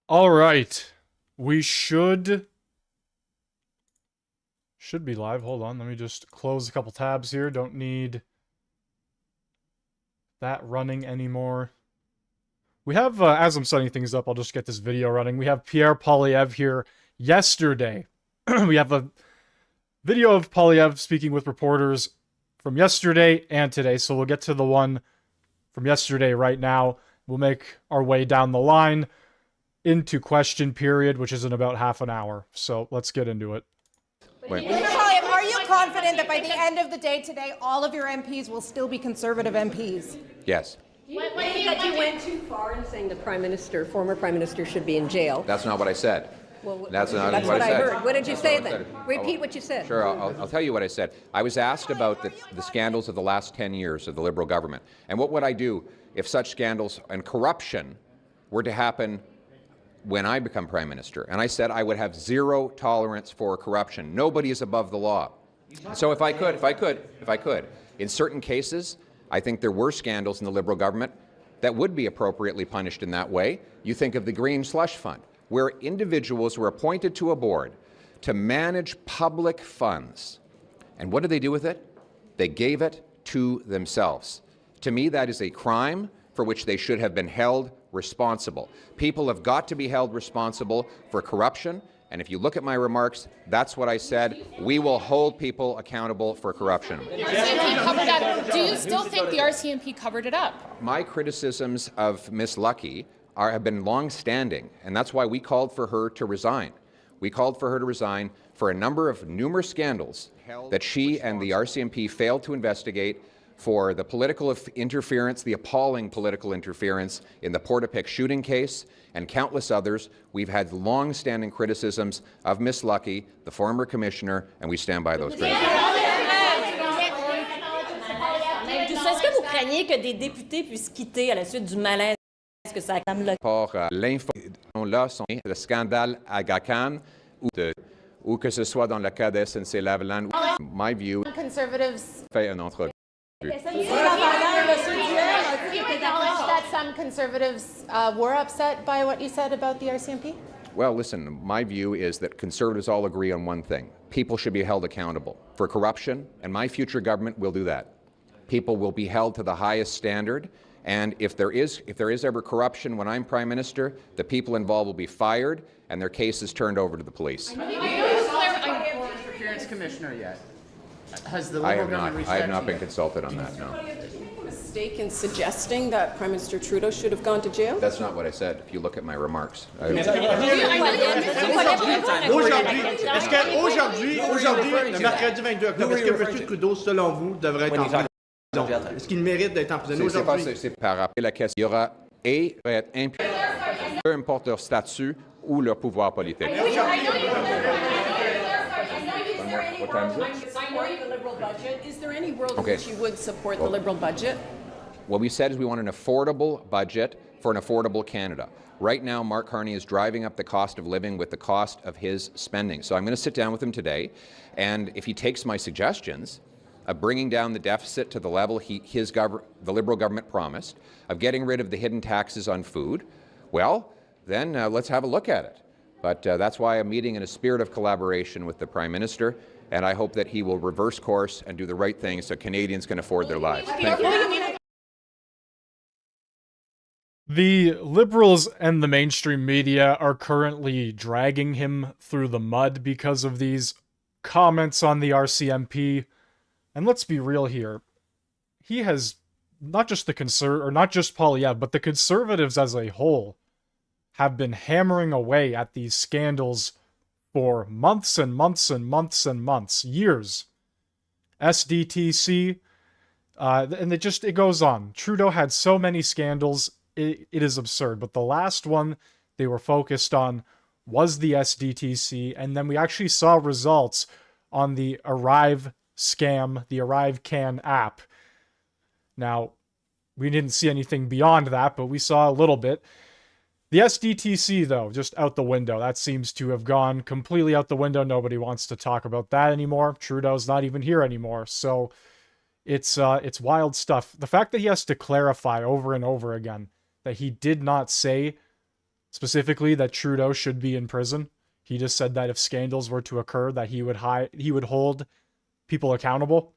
All right. We should be live. Hold on. Let me just close a couple tabs here. Don't need that running anymore. We have, as I'm setting things up, I'll just get this video running. We have Pierre Poilievre here yesterday. We have a video of Poilievre speaking with reporters from yesterday and today. So we'll get to the one from yesterday right now. We'll make our way down the line into question period, which is in about half an hour. So let's get into it. Mr. Poilievre, are you confident that by the end of the day today, all of your MPs will still be Conservative MPs? Yes. What that you went too far in saying the former Prime Minister should be in jail? That's not what I said. Well, that's what I I said. heard. What did you say then? Repeat what you said. Sure, I'll tell you what I said. I was asked about the scandals of the last 10 years of the Liberal government. And what would I do if such scandals and corruption were to happen when I become Prime Minister? And I said I would have zero tolerance for corruption. Nobody is above the law. So if I could, in certain cases, I think there were scandals in the Liberal government that would be appropriately punished in that way. You think of the Green Slush Fund, where individuals were appointed to a board to manage public funds. And what did they do with it? They gave it to themselves. To me, that is a crime for which they should have been held responsible. People have got to be held responsible for corruption. And if you look at my remarks, that's what I said. We will hold people accountable for corruption. RCMP covered up. Do you still think the RCMP covered it up? My criticisms of Ms. Lucky have been long-standing, and that's why we called for her to resign. We called for her to resign for a number of numerous scandals that she and the RCMP failed to investigate, for the political interference, the appalling political interference in the Portapique shooting case, and countless others. We've had long-standing criticisms of Ms. Lucky, the former commissioner, and we stand by those criticisms. Est-ce que vous craignez que des députés puissent quitter à la suite du malaise que ça a Pour l'information là sont le scandale à Gacan ou que ce soit dans le cas de SNC-Lavalin. My view Conservatives fait un entrevue. that some Conservatives were upset by what you said about the RCMP? Well, listen, my view is that Conservatives all agree on one thing. People should be held accountable for corruption, and my future government will do that. People will be held to the highest standard, and if there is ever corruption when I'm Prime Minister, the people involved will be fired and their cases turned over to the police. Interference Commissioner yet? Has the Liberal government reached out? I have not been consulted on that, no. Mistake in suggesting that Prime Minister Trudeau should have gone to jail? That's not what I said, if you look at my remarks. Aujourd'hui, le mercredi 22 octobre, est-ce que M. Trudeau, selon vous, devrait être en prison? Est-ce qu'il mérite d'être emprisonné aujourd'hui? C'est par rapport à la question. Il y aura et être imputé, peu importe leur statut ou leur pouvoir politique. What time is it? The Liberal budget. Is there any world in which you would support the Liberal budget? What we said is we want an affordable budget for an affordable Canada. Right now, Mark Carney is driving up the cost of living with the cost of his spending. So I'm going to sit down with him today, and if he takes my suggestions of bringing down the deficit to the level the Liberal government promised, of getting rid of the hidden taxes on food, well, then let's have a look at it. But that's why I'm meeting in a spirit of collaboration with the Prime Minister, and I hope that he will reverse course and do the right thing so Canadians can afford their lives. Thank you. The Liberals and the mainstream media are currently dragging him through the mud because of these comments on the RCMP. And let's be real here. He has not just Poilievre, but the Conservatives as a whole have been hammering away at these scandals for months and months and months and months, years. SDTC, and it goes on. Trudeau had so many scandals, it is absurd. But the last one they were focused on was the SDTC, and then we actually saw results on the Arrive scam, the Arrive Can app. Now, we didn't see anything beyond that, but we saw a little bit. The SDTC, though, just out the window. That seems to have gone completely out the window. Nobody wants to talk about that anymore. Trudeau's not even here anymore. So it's wild stuff. The fact that he has to clarify over and over again that he did not say specifically that Trudeau should be in prison. He just said that if scandals were to occur, that he would hold people accountable.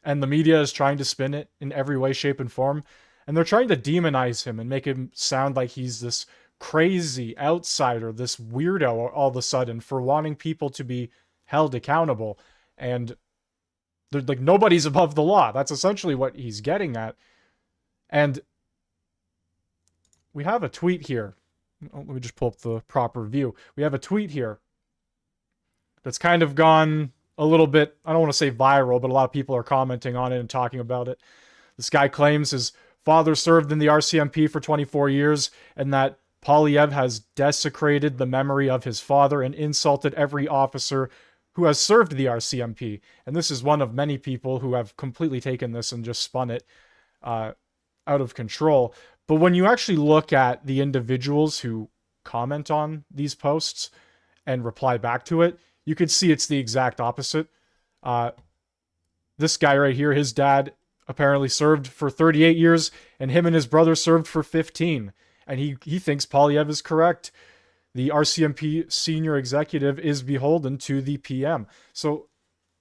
And the media is trying to spin it in every way, shape, and form. And they're trying to demonize him and make him sound like he's this crazy outsider, this weirdo all of a sudden for wanting people to be held accountable. And they're like, nobody's above the law. That's essentially what he's getting at. And we have a tweet here. Let me just pull up the proper view. We have a tweet here that's kind of gone a little bit, I don't want to say viral, but a lot of people are commenting on it and talking about it. This guy claims his father served in the RCMP for 24 years and that Poilievre has desecrated the memory of his father and insulted every officer who has served the RCMP. And this is one of many people who have completely taken this and just spun it out of control. But when you actually look at the individuals who comment on these posts and reply back to it, you could see it's the exact opposite. This guy right here, his dad apparently served for 38 years, and him and his brother served for 15. And he thinks Poilievre is correct. The RCMP senior executive is beholden to the PM. So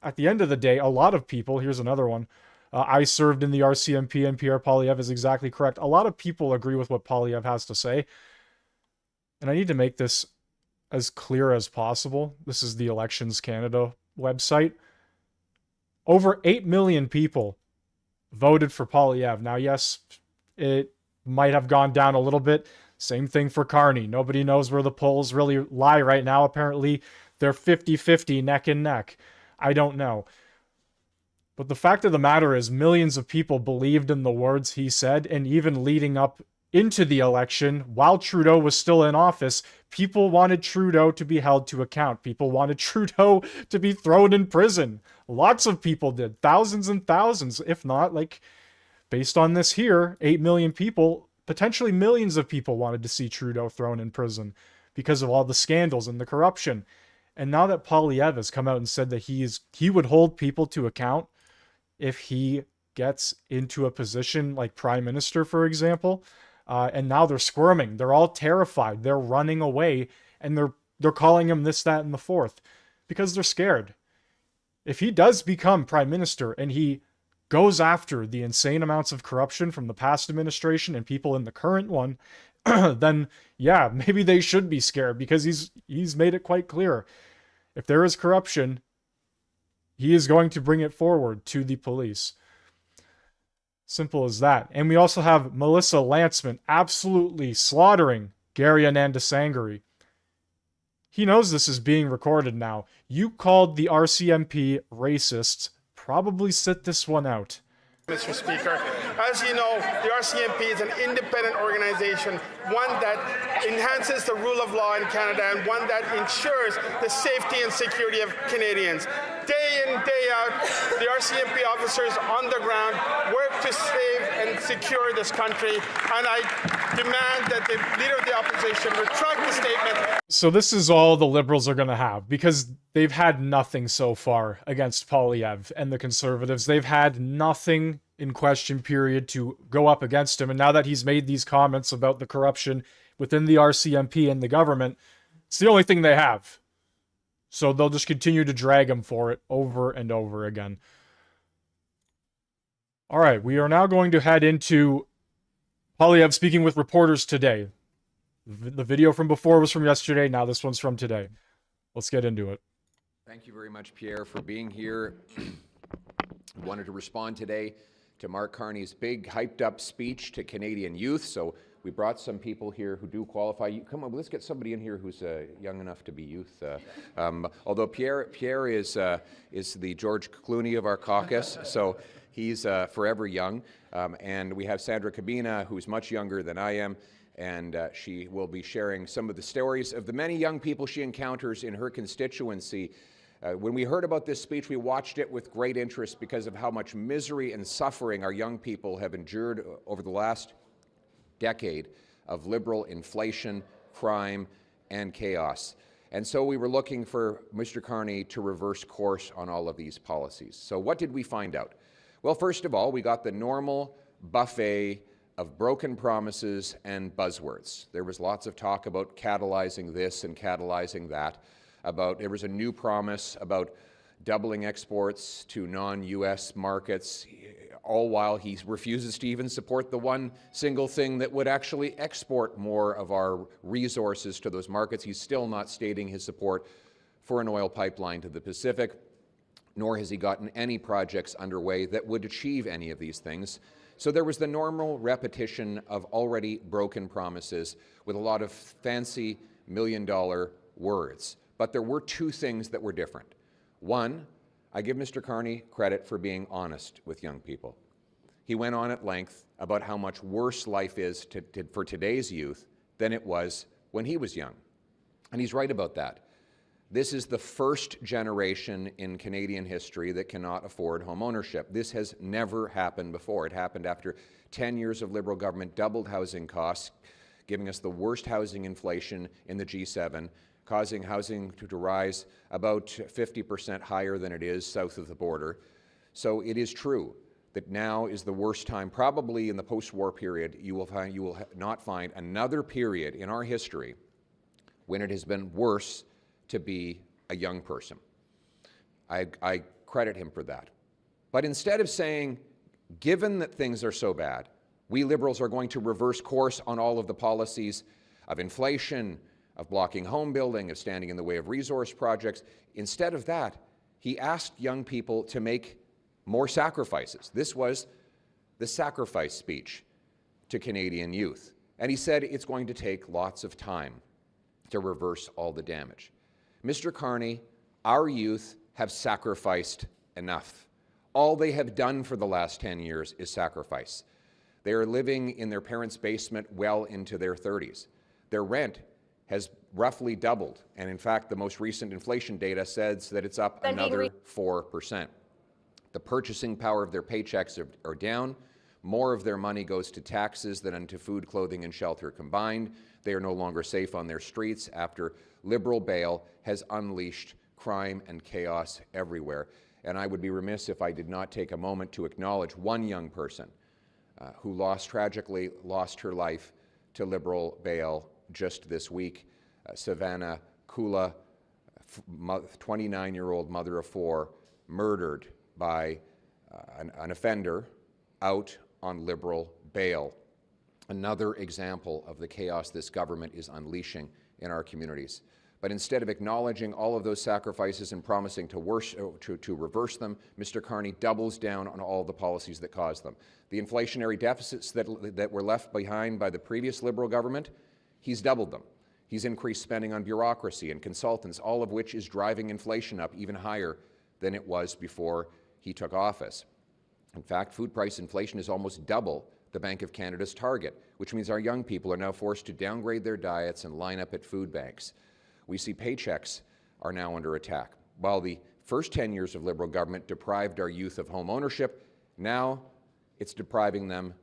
at the end of the day, a lot of people, here's another one, I served in the RCMP and Pierre Poilievre is exactly correct. A lot of people agree with what Poilievre has to say. And I need to make this as clear as possible. This is the Elections Canada website. Over 8 million people voted for Poilievre. Now, yes, it might have gone down a little bit. Same thing for Carney. Nobody knows where the polls really lie right now. Apparently, they're 50-50, neck and neck. I don't know. But the fact of the matter is millions of people believed in the words he said, and even leading up into the election, while Trudeau was still in office, people wanted Trudeau to be held to account. People wanted Trudeau to be thrown in prison. Lots of people did. Thousands and thousands, if not, like, based on this here, 8 million people, potentially millions of people wanted to see Trudeau thrown in prison because of all the scandals and the corruption. And now that Poilievre has come out and said that he would hold people to account if he gets into a position like Prime Minister, for example, and now they're squirming. They're all terrified. They're running away, and they're calling him this, that, and the fourth because they're scared. If he does become Prime Minister and he goes after the insane amounts of corruption from the past administration and people in the current one, then yeah, maybe they should be scared because he's made it quite clear. If there is corruption, he is going to bring it forward to the police. Simple as that. And we also have Melissa Lantsman absolutely slaughtering Gary Anandasangari. He knows this is being recorded now. You called the RCMP racists. Probably sit this one out. Mr. Speaker, as you know, the RCMP is an independent organization, one that enhances the rule of law in Canada and one that ensures the safety and security of Canadians. Day in, day out, the RCMP officers on the ground work to save and secure this country, and I demand that the Leader of the Opposition retract the statement. So this is all the Liberals are going to have, because they've had nothing so far against Poilievre and the Conservatives. They've had nothing in question period to go up against him, and now that he's made these comments about the corruption within the RCMP and the government, it's the only thing they have. So they'll just continue to drag him for it over and over again. All right, we are now going to head into Poilievre speaking with reporters today. The video from before was from yesterday. Now this one's from today. Let's get into it. Thank you very much, Pierre, for being here. I wanted to respond today to Mark Carney's big, hyped-up speech to Canadian youth. So we brought some people here who do qualify. Come on, let's get somebody in here who's young enough to be youth. Although Pierre is the George Clooney of our caucus, so he's forever young. And we have Sandra Cabina, who's much younger than I am, and she will be sharing some of the stories of the many young people she encounters in her constituency. When we heard about this speech, we watched it with great interest because of how much misery and suffering our young people have endured over the last decade of Liberal inflation, crime, and chaos. And so we were looking for Mr. Carney to reverse course on all of these policies. So what did we find out? Well, first of all, we got the normal buffet of broken promises and buzzwords. There was lots of talk about catalyzing this and catalyzing that. There was a new promise about doubling exports to non-U.S. markets, all while he refuses to even support the one single thing that would actually export more of our resources to those markets. He's still not stating his support for an oil pipeline to the Pacific, nor has he gotten any projects underway that would achieve any of these things. So there was the normal repetition of already broken promises with a lot of fancy million-dollar words. But there were two things that were different. One, I give Mr. Carney credit for being honest with young people. He went on at length about how much worse life is for today's youth than it was when he was young. And he's right about that. This is the first generation in Canadian history that cannot afford home ownership. This has never happened before. It happened after 10 years of Liberal government, doubled housing costs, giving us the worst housing inflation in the G7, causing housing to rise about 50% higher than it is south of the border. So it is true that now is the worst time, probably in the post-war period. You will not find another period in our history when it has been worse to be a young person. I credit him for that. But instead of saying, given that things are so bad, we Liberals are going to reverse course on all of the policies of inflation, of blocking home building, of standing in the way of resource projects, instead of that, he asked young people to make more sacrifices. This was the sacrifice speech to Canadian youth. And he said it's going to take lots of time to reverse all the damage. Mr. Carney, our youth have sacrificed enough. All they have done for the last 10 years is sacrifice. They are living in their parents' basement well into their 30s. Their rent has roughly doubled, and in fact, the most recent inflation data says that it's up another 4%. The purchasing power of their paychecks are down. More of their money goes to taxes than into food, clothing, and shelter combined. They are no longer safe on their streets after Liberal bail has unleashed crime and chaos everywhere. And I would be remiss if I did not take a moment to acknowledge one young person who tragically lost her life to Liberal bail just this week. Savannah Kula, 29-year-old mother of four, murdered by an offender out on Liberal bail. Another example of the chaos this government is unleashing in our communities. But instead of acknowledging all of those sacrifices and promising to reverse them, Mr. Carney doubles down on all the policies that caused them. The inflationary deficits that were left behind by the previous Liberal government, he's doubled them. He's increased spending on bureaucracy and consultants, all of which is driving inflation up even higher than it was before he took office. In fact, food price inflation is almost double the Bank of Canada's target, which means our young people are now forced to downgrade their diets and line up at food banks. We see paychecks are now under attack. While the first 10 years of Liberal government deprived our youth of home ownership, now it's depriving them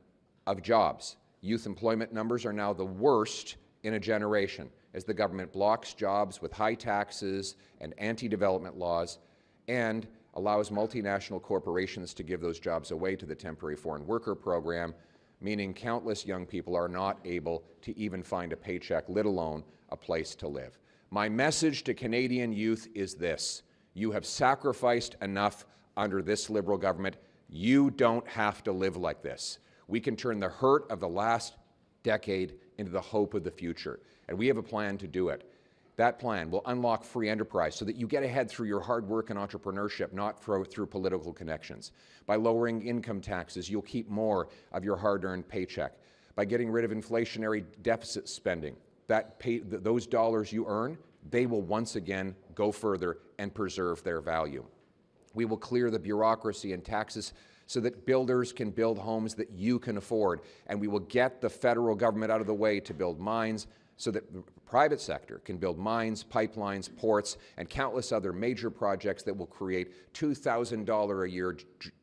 of jobs. Youth employment numbers are now the worst in a generation as the government blocks jobs with high taxes and anti-development laws and allows multinational corporations to give those jobs away to the temporary foreign worker program, meaning countless young people are not able to even find a paycheck, let alone a place to live. My message to Canadian youth is this: you have sacrificed enough under this Liberal government. You don't have to live like this. We can turn the hurt of the last decade into the hope of the future, and we have a plan to do it. That plan will unlock free enterprise so that you get ahead through your hard work and entrepreneurship, not through political connections. By lowering income taxes, you'll keep more of your hard-earned paycheck. By getting rid of inflationary deficit spending, those dollars you earn, they will once again go further and preserve their value. We will clear the bureaucracy and taxes so that builders can build homes that you can afford, and we will get the federal government out of the way to build mines so that the private sector can build mines, pipelines, ports, and countless other major projects that will create $2,000 a year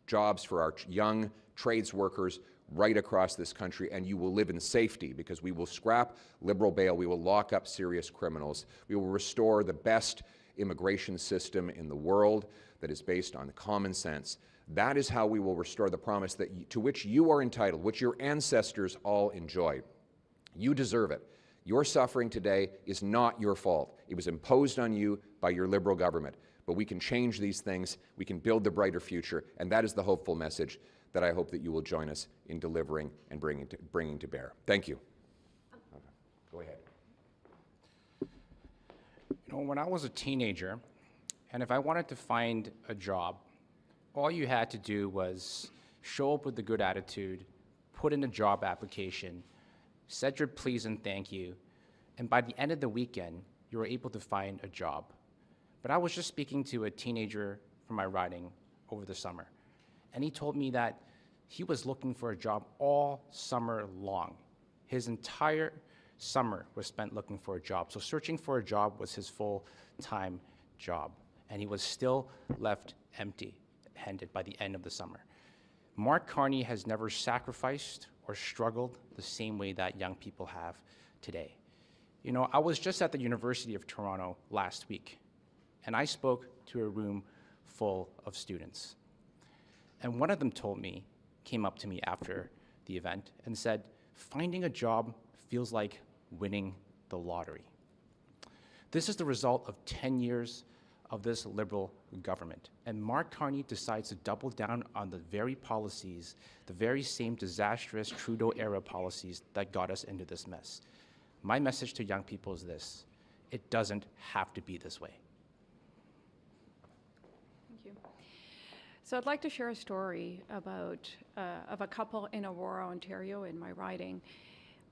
jobs for our young trades workers right across this country, and you will live in safety because we will scrap Liberal bail, we will lock up serious criminals, we will restore the best immigration system in the world that is based on common sense. That is how we will restore the promise to which you are entitled, which your ancestors all enjoyed. You deserve it. Your suffering today is not your fault. It was imposed on you by your Liberal government. But we can change these things, we can build the brighter future, and that is the hopeful message that I hope that you will join us in delivering and bringing to bear. Thank you. Go ahead. You know, when I was a teenager, and if I wanted to find a job, all you had to do was show up with a good attitude, put in a job application, said your please and thank you, and by the end of the weekend, you were able to find a job. But I was just speaking to a teenager from my riding over the summer, and he told me that he was looking for a job all summer long. His entire summer was spent looking for a job. So searching for a job was his full-time job, and he was still left empty-handed by the end of the summer. Mark Carney has never sacrificed or struggled the same way that young people have today. You know, I was just at the University of Toronto last week, and I spoke to a room full of students. And one of them came up to me after the event and said, finding a job feels like winning the lottery. This is the result of 10 years of this Liberal government. And Mark Carney decides to double down on the very policies, the very same disastrous Trudeau-era policies that got us into this mess. My message to young people is this: it doesn't have to be this way. So I'd like to share a story about of a couple in Aurora, Ontario, in my riding.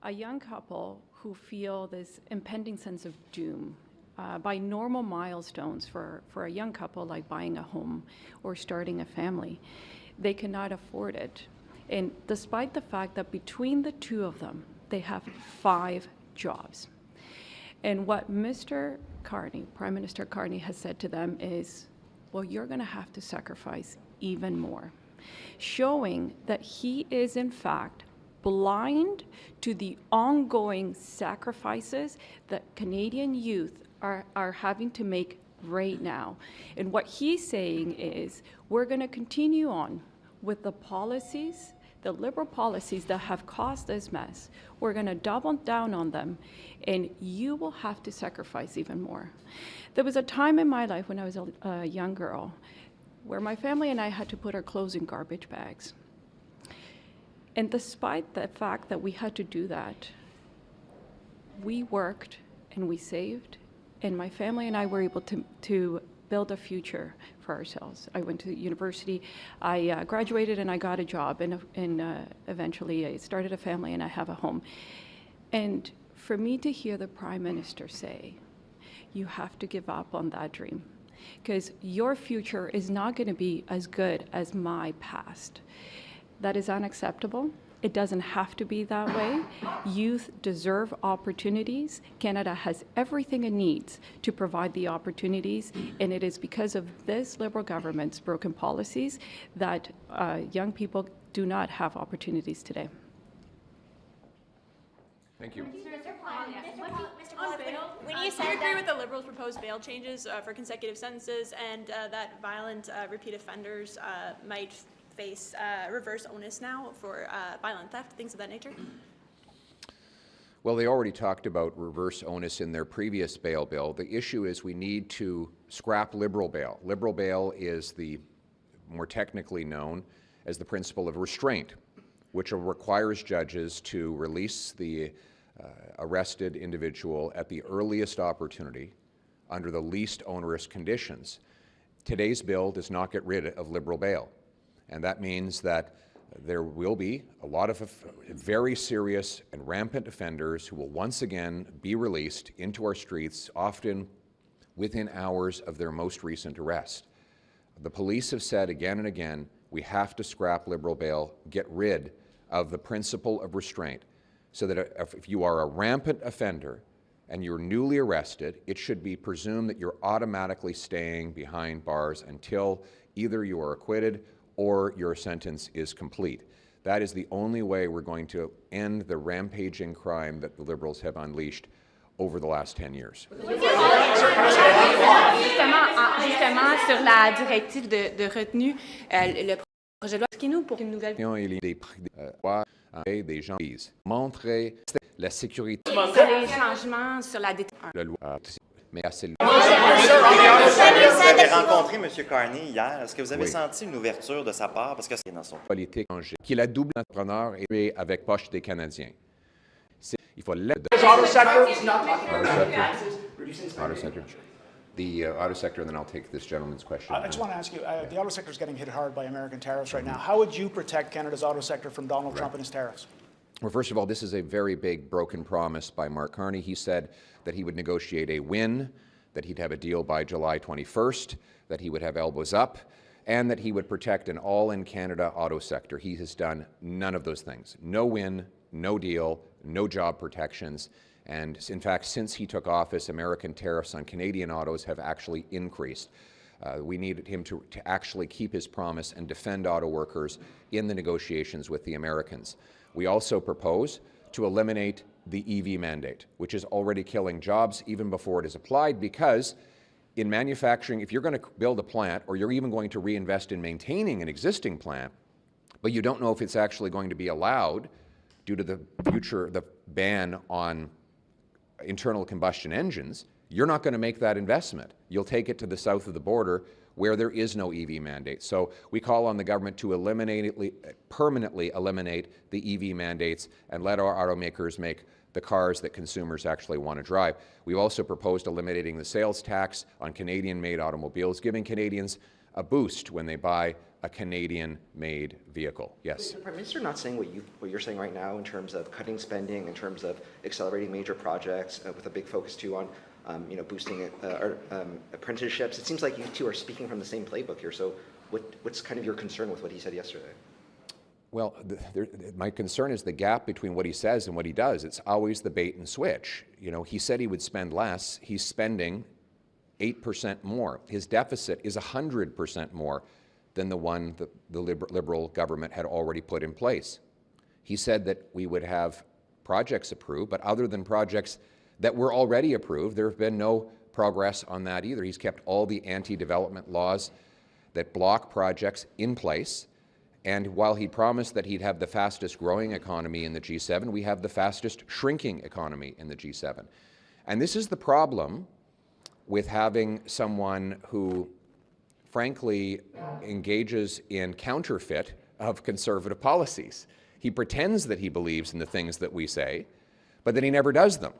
A young couple who feel this impending sense of doom by normal milestones for a young couple, like buying a home or starting a family. They cannot afford it. And despite the fact that between the two of them, they have 5 jobs. And what Mr. Carney, Prime Minister Carney, has said to them is, well, you're going to have to sacrifice even more, showing that he is in fact blind to the ongoing sacrifices that Canadian youth are having to make right now. And what he's saying is, we're going to continue on with the policies, the Liberal policies that have caused this mess. We're going to double down on them, and you will have to sacrifice even more. There was a time in my life when I was a young girl where my family and I had to put our clothes in garbage bags. And despite the fact that we had to do that, we worked and we saved, and my family and I were able to build a future for ourselves. I went to university, I graduated, and I got a job, and eventually I started a family and I have a home. And for me to hear the Prime Minister say, you have to give up on that dream, because your future is not going to be as good as my past. That is unacceptable. It doesn't have to be that way. Youth deserve opportunities. Canada has everything it needs to provide the opportunities, and it is because of this Liberal government's broken policies that young people do not have opportunities today. Thank you. When you said agree with the Liberals' proposed bail changes for consecutive sentences, and that violent repeat offenders might face reverse onus now for violent theft, things of that nature? Well, they already talked about reverse onus in their previous bail bill. The issue is we need to scrap liberal bail. Liberal bail is the more technically known as the principle of restraint, which requires judges to release the arrested individual at the earliest opportunity under the least onerous conditions. Today's bill does not get rid of liberal bail, and that means that there will be a lot of very serious and rampant offenders who will once again be released into our streets, often within hours of their most recent arrest. The police have said again and again, we have to scrap liberal bail, get rid of the principle of restraint, so that if you are a rampant offender and you're newly arrested, it should be presumed that you're automatically staying behind bars until either you are acquitted or your sentence is complete. That is the only way we're going to end the rampaging crime that the Liberals have unleashed over the last 10 years. Justement, sur la directive de retenue, le projet de loi, expliquez-nous pour une nouvelle... Des gens montrer la sécurité. Les changements sur la détention. La loi, mais assez. Vous avez rencontré M. Carney hier. Est-ce que vous avez Oui. senti une ouverture de sa part? Parce que c'est dans son Politique qui est la double entrepreneur et avec poche des Canadiens. Il faut l'aider. Auto sector is not Auto sector. The auto sector, and then I'll take this gentleman's question. I just want to ask you, the auto sector is getting hit hard by American tariffs right now. How would you protect Canada's auto sector from Donald Trump and his tariffs? Well, first of all, this is a very big broken promise by Mark Carney. He said that he would negotiate a win, that he'd have a deal by July 21st, that he would have elbows up, and that he would protect an all-in-Canada auto sector. He has done none of those things. No win, no deal, no job protections. And in fact, since he took office, American tariffs on Canadian autos have actually increased. We needed him to actually keep his promise and defend auto workers in the negotiations with the Americans. We also propose to eliminate the EV mandate, which is already killing jobs even before it is applied, because in manufacturing, if you're going to build a plant or you're even going to reinvest in maintaining an existing plant, but you don't know if it's actually going to be allowed due to the ban on internal combustion engines, you're not going to make that investment. You'll take it to the south of the border where there is no EV mandate. So we call on the government to permanently eliminate the EV mandates and let our automakers make the cars that consumers actually want to drive. We've also proposed eliminating the sales tax on Canadian-made automobiles, giving Canadians a boost when they buy a Canadian-made vehicle. Yes? Is the Prime Minister not saying what you're saying right now in terms of cutting spending, in terms of accelerating major projects, with a big focus too on boosting apprenticeships? It seems like you two are speaking from the same playbook here. So what's kind of your concern with what he said yesterday? Well, my concern is the gap between what he says and what he does. It's always the bait and switch. You know, he said he would spend less. He's spending 8% more. His deficit is 100% more than the one that the Liberal government had already put in place. He said that we would have projects approved, but other than projects that were already approved, there have been no progress on that either. He's kept all the anti-development laws that block projects in place. And while he promised that he'd have the fastest growing economy in the G7, we have the fastest shrinking economy in the G7. And this is the problem with having someone who, frankly, engages in counterfeit of conservative policies. He pretends that he believes in the things that we say, but then he never does them.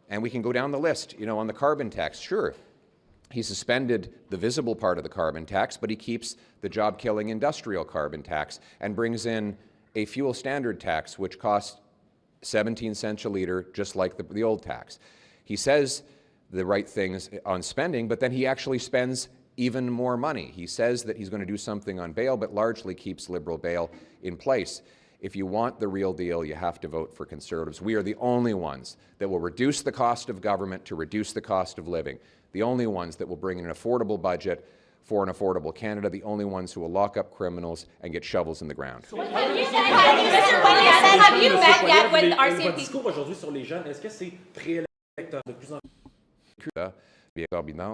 And we can go down the list. You know, on the carbon tax, sure, he suspended the visible part of the carbon tax, but he keeps the job-killing industrial carbon tax and brings in a fuel standard tax, which costs 17 cents a litre, just like the old tax. He says the right things on spending, but then he actually spends even more money. He says that he's going to do something on bail, but largely keeps Liberal bail in place. If you want the real deal, you have to vote for Conservatives. We are the only ones that will reduce the cost of government to reduce the cost of living. The only ones that will bring in an affordable budget for an affordable Canada. The only ones who will lock up criminals and get shovels in the ground. Have you met yet with RCMP?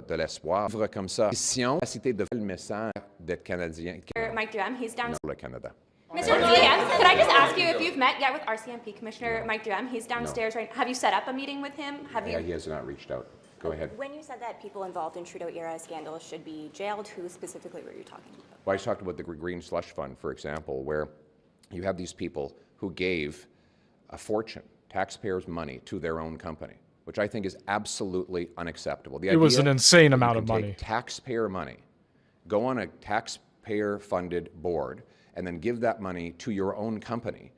De l'espoir, comme ça. Cité de le message d'être Canadien. Mike Duham, he's down. Le Canada. Mr. Poilievre, could I just ask you if you've met yet with RCMP Commissioner Mike Duham? He's downstairs right now. Have you set up a meeting with him? He has not reached out. Go ahead. When you said that people involved in Trudeau-era scandals should be jailed, who specifically were you talking about? Well, I talked about the Green Slush Fund, for example, where you have these people who gave a fortune, taxpayers' money, to their own company, which I think is absolutely unacceptable. It was an insane amount of money. Taxpayer money, go on a taxpayer-funded board, and then give that money to your own company,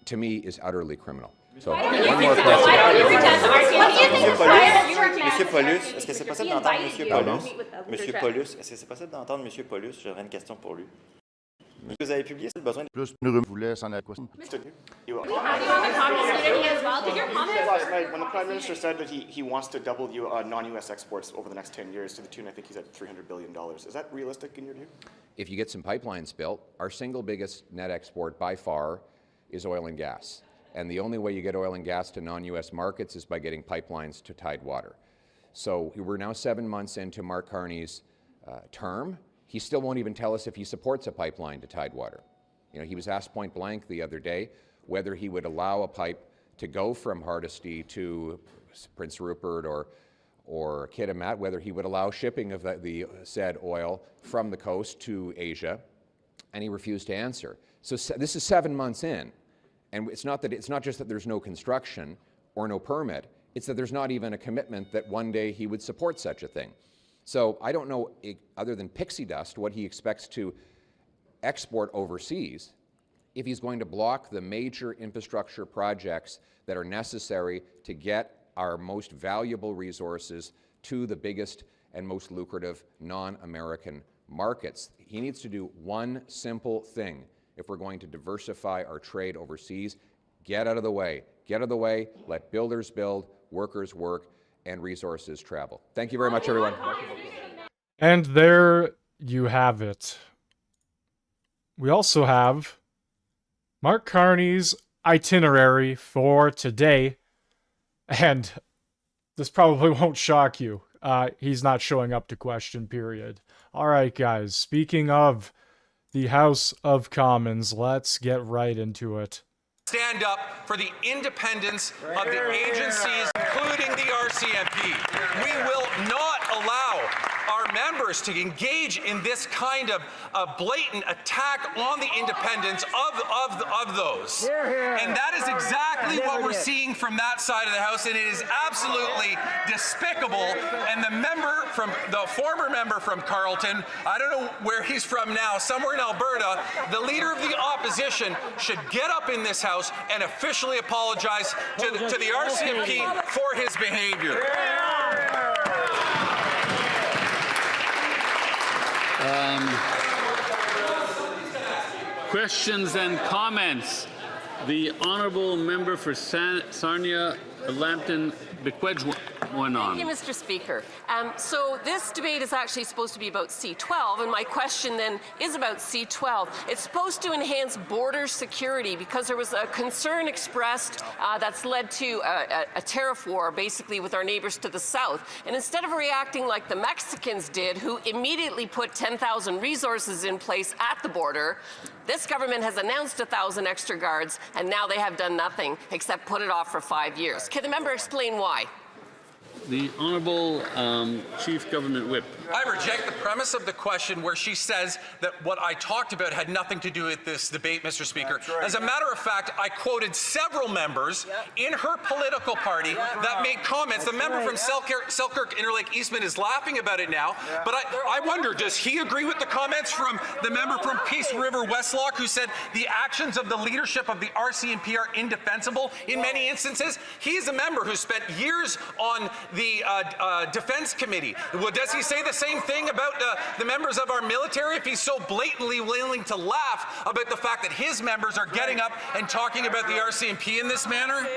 to me, is utterly criminal. So, one more question. Monsieur Poilievre, est-ce que c'est possible d'entendre Monsieur Poilievre? Monsieur Poilievre, est-ce que c'est possible d'entendre Monsieur Poilievre? J'aurais une question pour lui. Vous avez publié le besoin de plus ne voulait s'en aller. When the Prime Minister said that he wants to double non-U.S. exports over the next 10 years to the tune, I think he's at $300 billion. Is that realistic in your view? If you get some pipelines built, our single biggest net export by far is oil and gas. And the only way you get oil and gas to non-U.S. markets is by getting pipelines to Tidewater. So we're now 7 months into Mark Carney's term. He still won't even tell us if he supports a pipeline to Tidewater. You know, he was asked point blank the other day whether he would allow a pipe to go from Hardisty to Prince Rupert or Kitimat, whether he would allow shipping of the said oil from the coast to Asia, and he refused to answer. So this is 7 months in. And it's not just that there's no construction or no permit, it's that there's not even a commitment that one day he would support such a thing. So I don't know, other than pixie dust, what he expects to export overseas if he's going to block the major infrastructure projects that are necessary to get our most valuable resources to the biggest and most lucrative non-American markets. He needs to do one simple thing. If we're going to diversify our trade overseas, get out of the way. Get out of the way, let builders build, workers work, and resources travel. Thank you very much, everyone. And there you have it. We also have Mark Carney's itinerary for today, and this probably won't shock you. He's not showing up to question period. All right, guys, speaking of the House of Commons, let's get right into it. Stand up for the independence of the agencies, including the RCMP. We will not allow our members to engage in this kind of blatant attack on the independence of those. And that is exactly what we're seeing from that side of the House, and it is absolutely despicable. And the former member from Carleton, I don't know where he's from now, somewhere in Alberta, the leader of the opposition should get up in this House and officially apologize to the RCMP for his behavior. Questions and comments. The honourable member for Sarnia, Lambton, Bequidge went on. Thank you, Mr. Speaker. So this debate is actually supposed to be about C-12, and my question then is about C-12. It's supposed to enhance border security because there was a concern expressed that's led to a tariff war, basically, with our neighbours to the south. And instead of reacting like the Mexicans did, who immediately put 10,000 resources in place at the border, this government has announced 1,000 extra guards, and now they have done nothing except put it off for 5 years. Can the member explain why? The Honourable Chief Government Whip. I reject the premise of the question where she says that what I talked about had nothing to do with this debate, Mr. Speaker. Right. As a matter of fact, I quoted several members in her political party that made comments. The member from Selkirk Interlake Eastman is laughing about it now, but I wonder, does he agree with the comments from the member from Peace River Westlock who said the actions of the leadership of the RCMP are indefensible in many instances? He's a member who spent years on the Defense Committee. Well, does he say the same thing about the members of our military if he's so blatantly willing to laugh about the fact that his members are getting up and talking about the RCMP in this manner?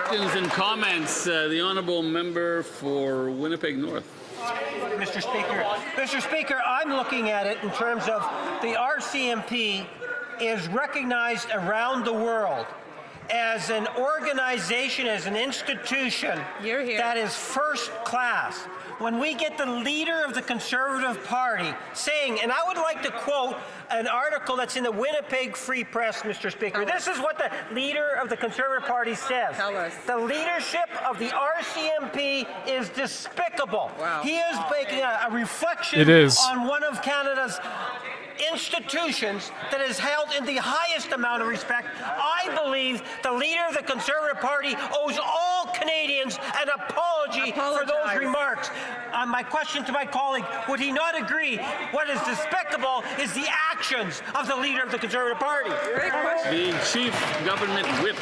Questions and comments. The honourable member for Winnipeg North. Mr. Speaker, I'm looking at it in terms of the RCMP is recognized around the world as an organization, as an institution that is first class. When we get the leader of the Conservative Party saying, and I would like to quote an article that's in the Winnipeg Free Press, Mr. Speaker. This is what the leader of the Conservative Party says. The leadership of the RCMP is despicable. Wow. He is making a reflection on one of Canada's institutions that is held in the highest amount of respect. I believe the leader of the Conservative Party owes all Canadians an apology for those remarks. My question to my colleague, would he not agree what is despicable is the actions of the leader of the Conservative Party? The Chief Government Whip.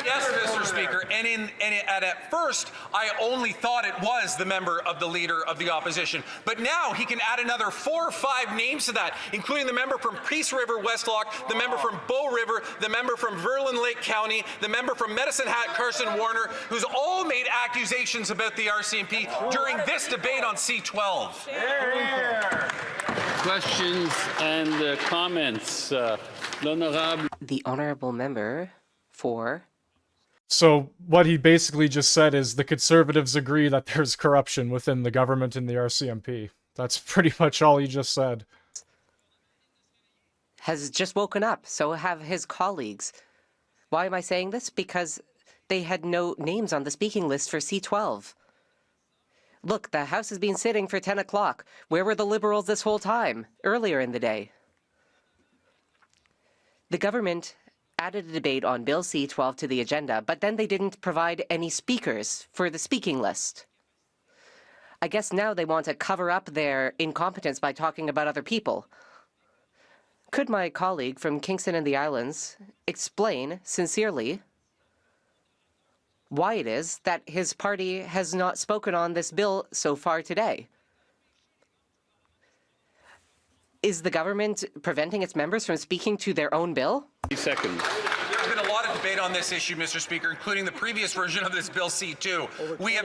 Yes, Mr. Speaker, and at first, I only thought it was the member of the leader of the opposition. But now he can add another 4 or 5 names to that, including the member from Peace River Westlock, the member from Bow River, the member from Verlin Lake County, the member from Medicine Hat Carson Warner, who's all made accusations about the RCMP during this debate on C-12. Questions and comments. The honourable member for. So what he basically just said is the Conservatives agree that there's corruption within the government and the RCMP. That's pretty much all he just said. Has just woken up, so have his colleagues. Why am I saying this? Because they had no names on the speaking list for C12. Look, the House has been sitting for 10 o'clock. Where were the Liberals this whole time, earlier in the day? The government added a debate on Bill C12 to the agenda, but then they didn't provide any speakers for the speaking list. I guess now they want to cover up their incompetence by talking about other people. Could my colleague from Kingston and the Islands explain sincerely why it is that his party has not spoken on this bill so far today? Is the government preventing its members from speaking to their own bill? 30 seconds. There's been a lot of debate on this issue, Mr. Speaker, including the previous version of this Bill C2. We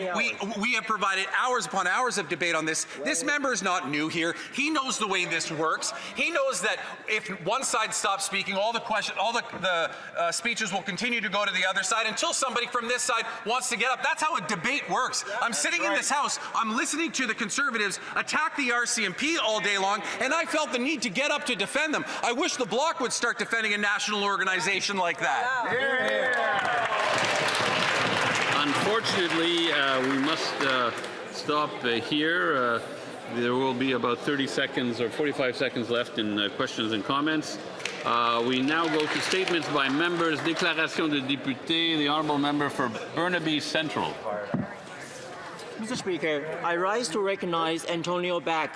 have provided hours upon hours of debate on this. This member is not new here. He knows the way this works. He knows that if one side stops speaking, all the speeches will continue to go to the other side until somebody from this side wants to get up. That's how a debate works. I'm sitting in this House. I'm listening to the Conservatives attack the RCMP all day long, and I felt the need to get up to defend them. I wish the Bloc would start defending a national organization like that. Unfortunately, we must stop here. There will be about 30 seconds or 45 seconds left in questions and comments. We now go to statements by members. Déclaration de député. The honourable member for Burnaby Central. Mr. Speaker, I rise to recognize Antonio Beck,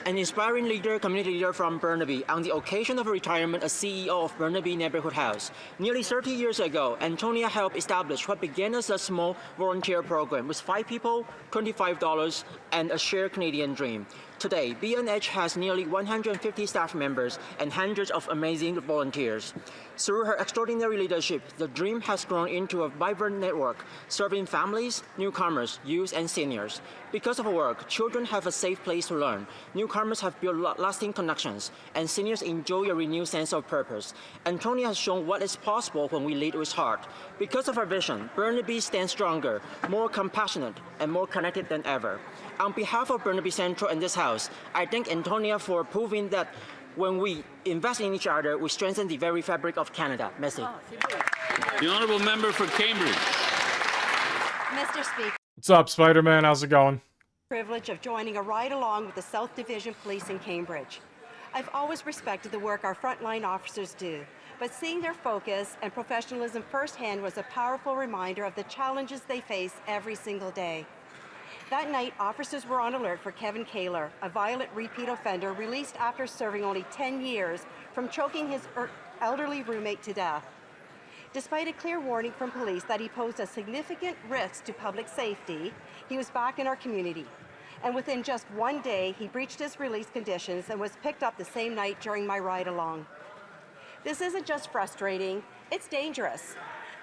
an inspiring leader, community leader from Burnaby, on the occasion of retirement as CEO of Burnaby Neighborhood House. Nearly 30 years ago, Antonia helped establish what began as a small volunteer program with 5 people, $25, and a shared Canadian dream. Today, B&H has nearly 150 staff members and hundreds of amazing volunteers. Through her extraordinary leadership, the dream has grown into a vibrant network, serving families, newcomers, youth, and seniors. Because of her work, children have a safe place to learn, newcomers have built lasting connections, and seniors enjoy a renewed sense of purpose. Antonia has shown what is possible when we lead with heart. Because of her vision, Burnaby stands stronger, more compassionate, and more connected than ever. On behalf of Burnaby Central and this House, I thank Antonia for proving that when we invest in each other, we strengthen the very fabric of Canada. Merci. The honourable member for Cambridge. Mr. Speaker. What's up, Spider-Man? How's it going? Privilege of joining a ride-along with the South Division Police in Cambridge. I've always respected the work our frontline officers do, but seeing their focus and professionalism firsthand was a powerful reminder of the challenges they face every single day. That night, officers were on alert for Kevin Kaler, a violent repeat offender released after serving only 10 years from choking his elderly roommate to death. Despite a clear warning from police that he posed a significant risk to public safety, he was back in our community. And within just one day, he breached his release conditions and was picked up the same night during my ride along. This isn't just frustrating, it's dangerous.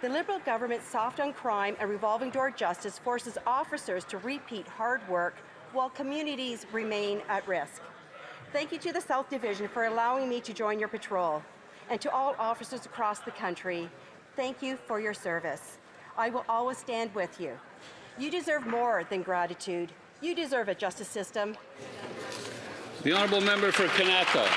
The Liberal government's soft on crime and revolving door justice forces officers to repeat hard work while communities remain at risk. Thank you to the South Division for allowing me to join your patrol. And to all officers across the country, thank you for your service. I will always stand with you. You deserve more than gratitude. You deserve a justice system. The honourable member for Kanata.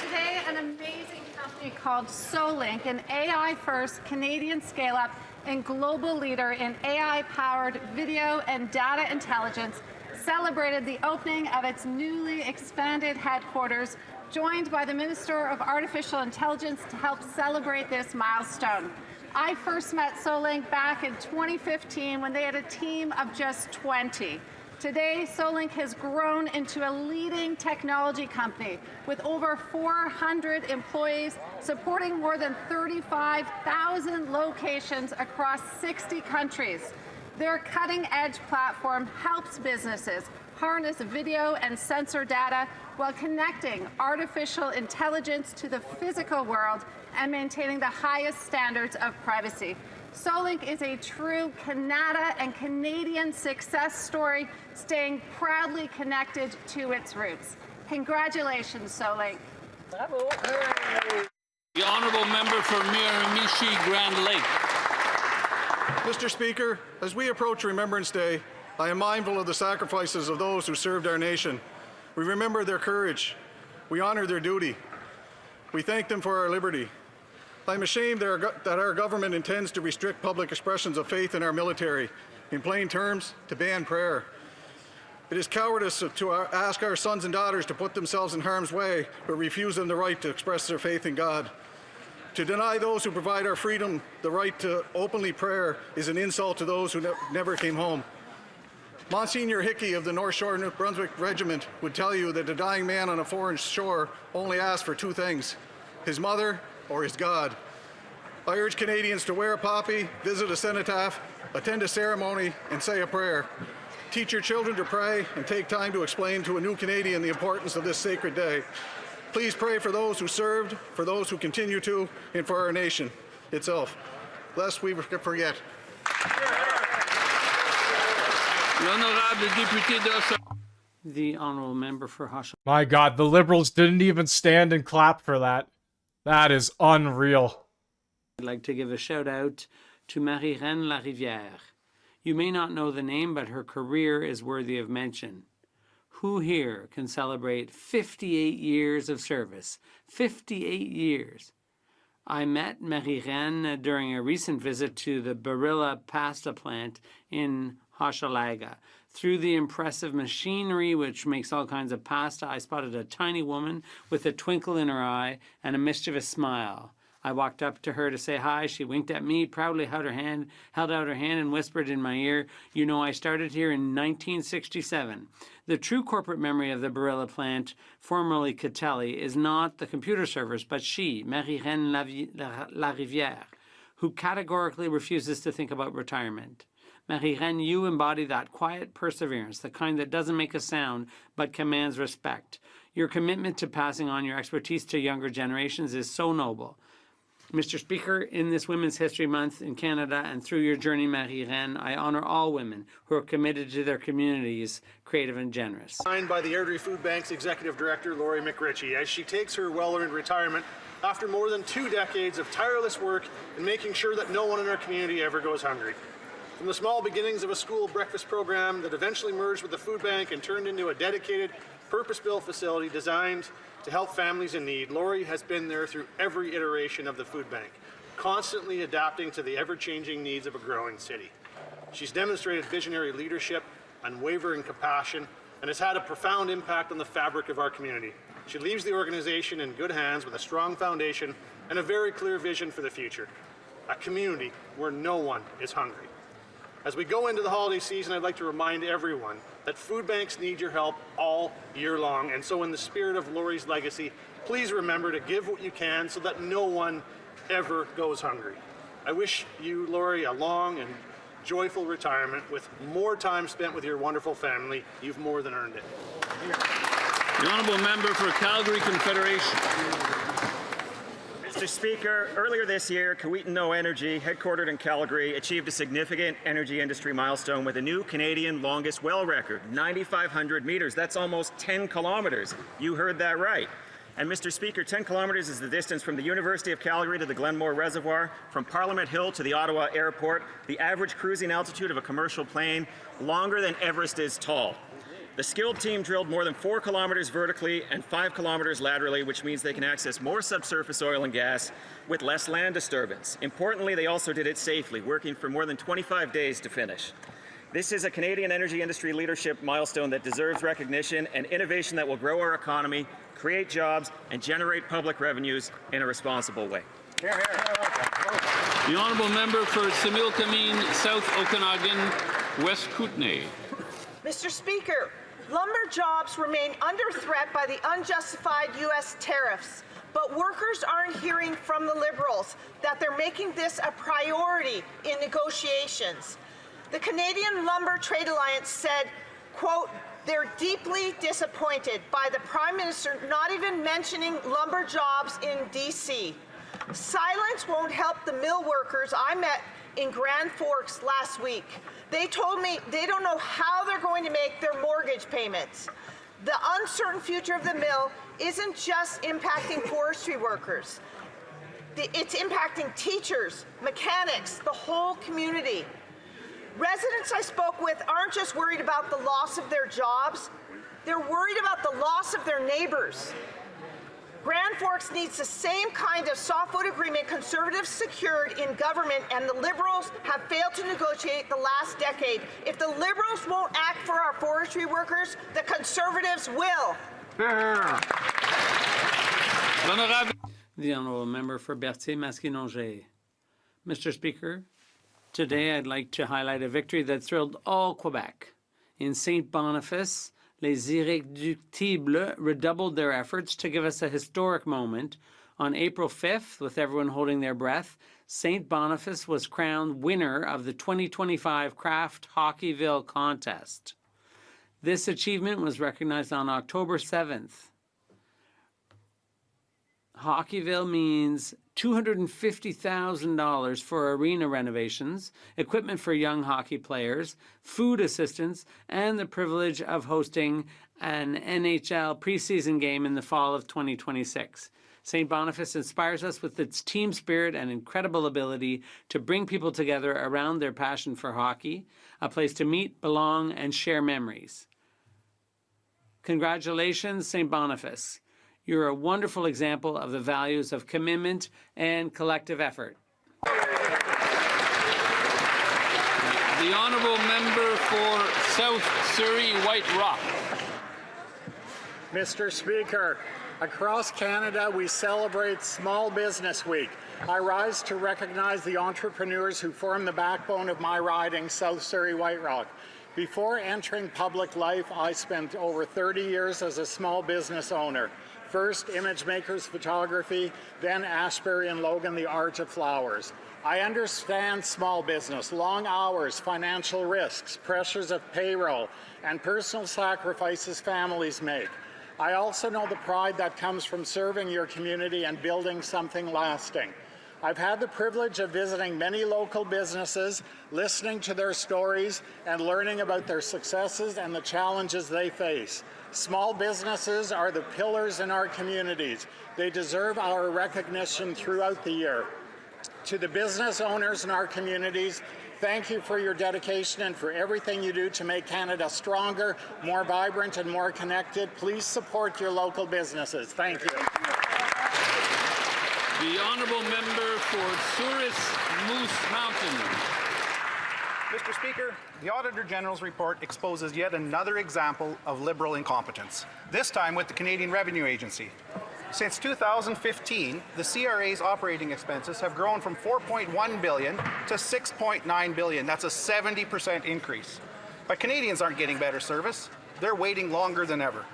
Today, an amazing company called Solink, an AI-first Canadian scale-up and global leader in AI-powered video and data intelligence, celebrated the opening of its newly expanded headquarters, joined by the Minister of Artificial Intelligence to help celebrate this milestone. I first met Solink back in 2015 when they had a team of just 20. Today, Solink has grown into a leading technology company with over 400 employees supporting more than 35,000 locations across 60 countries. Their cutting-edge platform helps businesses harness video and sensor data while connecting artificial intelligence to the physical world and maintaining the highest standards of privacy. Solink is a true Canada and Canadian success story, staying proudly connected to its roots. Congratulations, Solink. Bravo. The honourable member for Miramichi Grand Lake. Mr. Speaker, as we approach Remembrance Day, I am mindful of the sacrifices of those who served our nation. We remember their courage. We honor their duty. We thank them for our liberty. I'm ashamed that our government intends to restrict public expressions of faith in our military. In plain terms, to ban prayer. It is cowardice to ask our sons and daughters to put themselves in harm's way, but refuse them the right to express their faith in God. To deny those who provide our freedom the right to openly pray is an insult to those who never came home. Monsignor Hickey of the North Shore New Brunswick Regiment would tell you that a dying man on a foreign shore only asks for two things, his mother or his God. I urge Canadians to wear a poppy, visit a cenotaph, attend a ceremony, and say a prayer. Teach your children to pray and take time to explain to a new Canadian the importance of this sacred day. Please pray for those who served, for those who continue to, and for our nation itself, lest we forget. The honourable member for Hochelaga. My God, the Liberals didn't even stand and clap for that. That is unreal. I'd like to give a shout out to Marie-Reine Larivière. You may not know the name, but her career is worthy of mention. Who here can celebrate 58 years of service? 58 years. I met Marie-Reine during a recent visit to the Barilla pasta plant in Hochelaga. Through the impressive machinery which makes all kinds of pasta, I spotted a tiny woman with a twinkle in her eye and a mischievous smile. I walked up to her to say hi. She winked at me, proudly held out her hand and whispered in my ear, "You know, I started here in 1967. The true corporate memory of the Barilla plant, formerly Catelli, is not the computer servers, but she, Marie-Reine Larivière, who categorically refuses to think about retirement. Marie-Reine, you embody that quiet perseverance, the kind that doesn't make a sound but commands respect. Your commitment to passing on your expertise to younger generations is so noble. Mr. Speaker, in this Women's History Month in Canada and through your journey, Marie-Reine, I honor all women who are committed to their communities, creative and generous." Signed by the Airdrie Food Bank's Executive Director, Laurie McRitchie, as she takes her well-earned retirement after more than 2 decades of tireless work in making sure that no one in our community ever goes hungry. From the small beginnings of a school breakfast program that eventually merged with the food bank and turned into a dedicated, purpose-built facility designed to help families in need, Laurie has been there through every iteration of the food bank, constantly adapting to the ever-changing needs of a growing city. She's demonstrated visionary leadership, unwavering compassion, and has had a profound impact on the fabric of our community. She leaves the organization in good hands with a strong foundation and a very clear vision for the future, a community where no one is hungry. As we go into the holiday season, I'd like to remind everyone that food banks need your help all year long. And so in the spirit of Laurie's legacy, please remember to give what you can so that no one ever goes hungry. I wish you, Laurie, a long and joyful retirement with more time spent with your wonderful family. You've more than earned it. The honourable member for Calgary Confederation. Mr. Speaker, earlier this year, Coweta No Energy, headquartered in Calgary, achieved a significant energy industry milestone with a new Canadian longest well record, 9,500 meters. That's almost 10 kilometers. You heard that right. And Mr. Speaker, 10 kilometers is the distance from the University of Calgary to the Glenmore Reservoir, from Parliament Hill to the Ottawa Airport, the average cruising altitude of a commercial plane, longer than Everest is tall. The skilled team drilled more than 4 kilometers vertically and 5 kilometers laterally, which means they can access more subsurface oil and gas with less land disturbance. Importantly, they also did it safely, working for more than 25 days to finish. This is a Canadian energy industry leadership milestone that deserves recognition and innovation that will grow our economy, create jobs, and generate public revenues in a responsible way. The honourable member for Similkameen, South Okanagan, West Kootenay. Mr. Speaker, lumber jobs remain under threat by the unjustified U.S. tariffs, but workers aren't hearing from the Liberals that they're making this a priority in negotiations. The Canadian Lumber Trade Alliance said, quote, they're deeply disappointed by the Prime Minister not even mentioning lumber jobs in D.C. Silence won't help the mill workers I met in Grand Forks last week. They told me they don't know how they're going to make their mortgage payments. The uncertain future of the mill isn't just impacting forestry workers. It's impacting teachers, mechanics, the whole community. Residents I spoke with aren't just worried about the loss of their jobs, they're worried about the loss of their neighbors. Grand Forks needs the same kind of soft-foot agreement Conservatives secured in government and the Liberals have failed to negotiate the last decade. If the Liberals won't act for our forestry workers, the Conservatives will. The Honourable Member for Berthier-Masquinongé. Mr. Speaker, today I'd like to highlight a victory that thrilled all Quebec. In St. Boniface, Les Irréductibles redoubled their efforts to give us a historic moment. On April 5th, with everyone holding their breath, St. Boniface was crowned winner of the 2025 Craft Hockeyville contest. This achievement was recognized on October 7th. Hockeyville means $250,000 for arena renovations, equipment for young hockey players, food assistance, and the privilege of hosting an NHL preseason game in the fall of 2026. St. Boniface inspires us with its team spirit and incredible ability to bring people together around their passion for hockey, a place to meet, belong, and share memories. Congratulations, St. Boniface. You're a wonderful example of the values of commitment and collective effort. The Honourable Member for South Surrey White Rock. Mr. Speaker, across Canada we celebrate Small Business Week. I rise to recognize the entrepreneurs who form the backbone of my riding, South Surrey White Rock. Before entering public life, I spent over 30 years as a small business owner. First, Image Makers Photography, then Ashbury and Logan, the Art of Flowers. I understand small business, long hours, financial risks, pressures of payroll, and personal sacrifices families make. I also know the pride that comes from serving your community and building something lasting. I've had the privilege of visiting many local businesses, listening to their stories, and learning about their successes and the challenges they face. Small businesses are the pillars in our communities. They deserve our recognition throughout the year. To the business owners in our communities, thank you for your dedication and for everything you do to make Canada stronger, more vibrant, and more connected. Please support your local businesses. Thank you. The Honourable Member for Souris Moose Mountain. Mr. Speaker, the Auditor General's report exposes yet another example of Liberal incompetence, this time with the Canadian Revenue Agency. Since 2015, the CRA's operating expenses have grown from $4.1 billion to $6.9 billion. That's a 70% increase. But Canadians aren't getting better service. They're waiting longer than ever.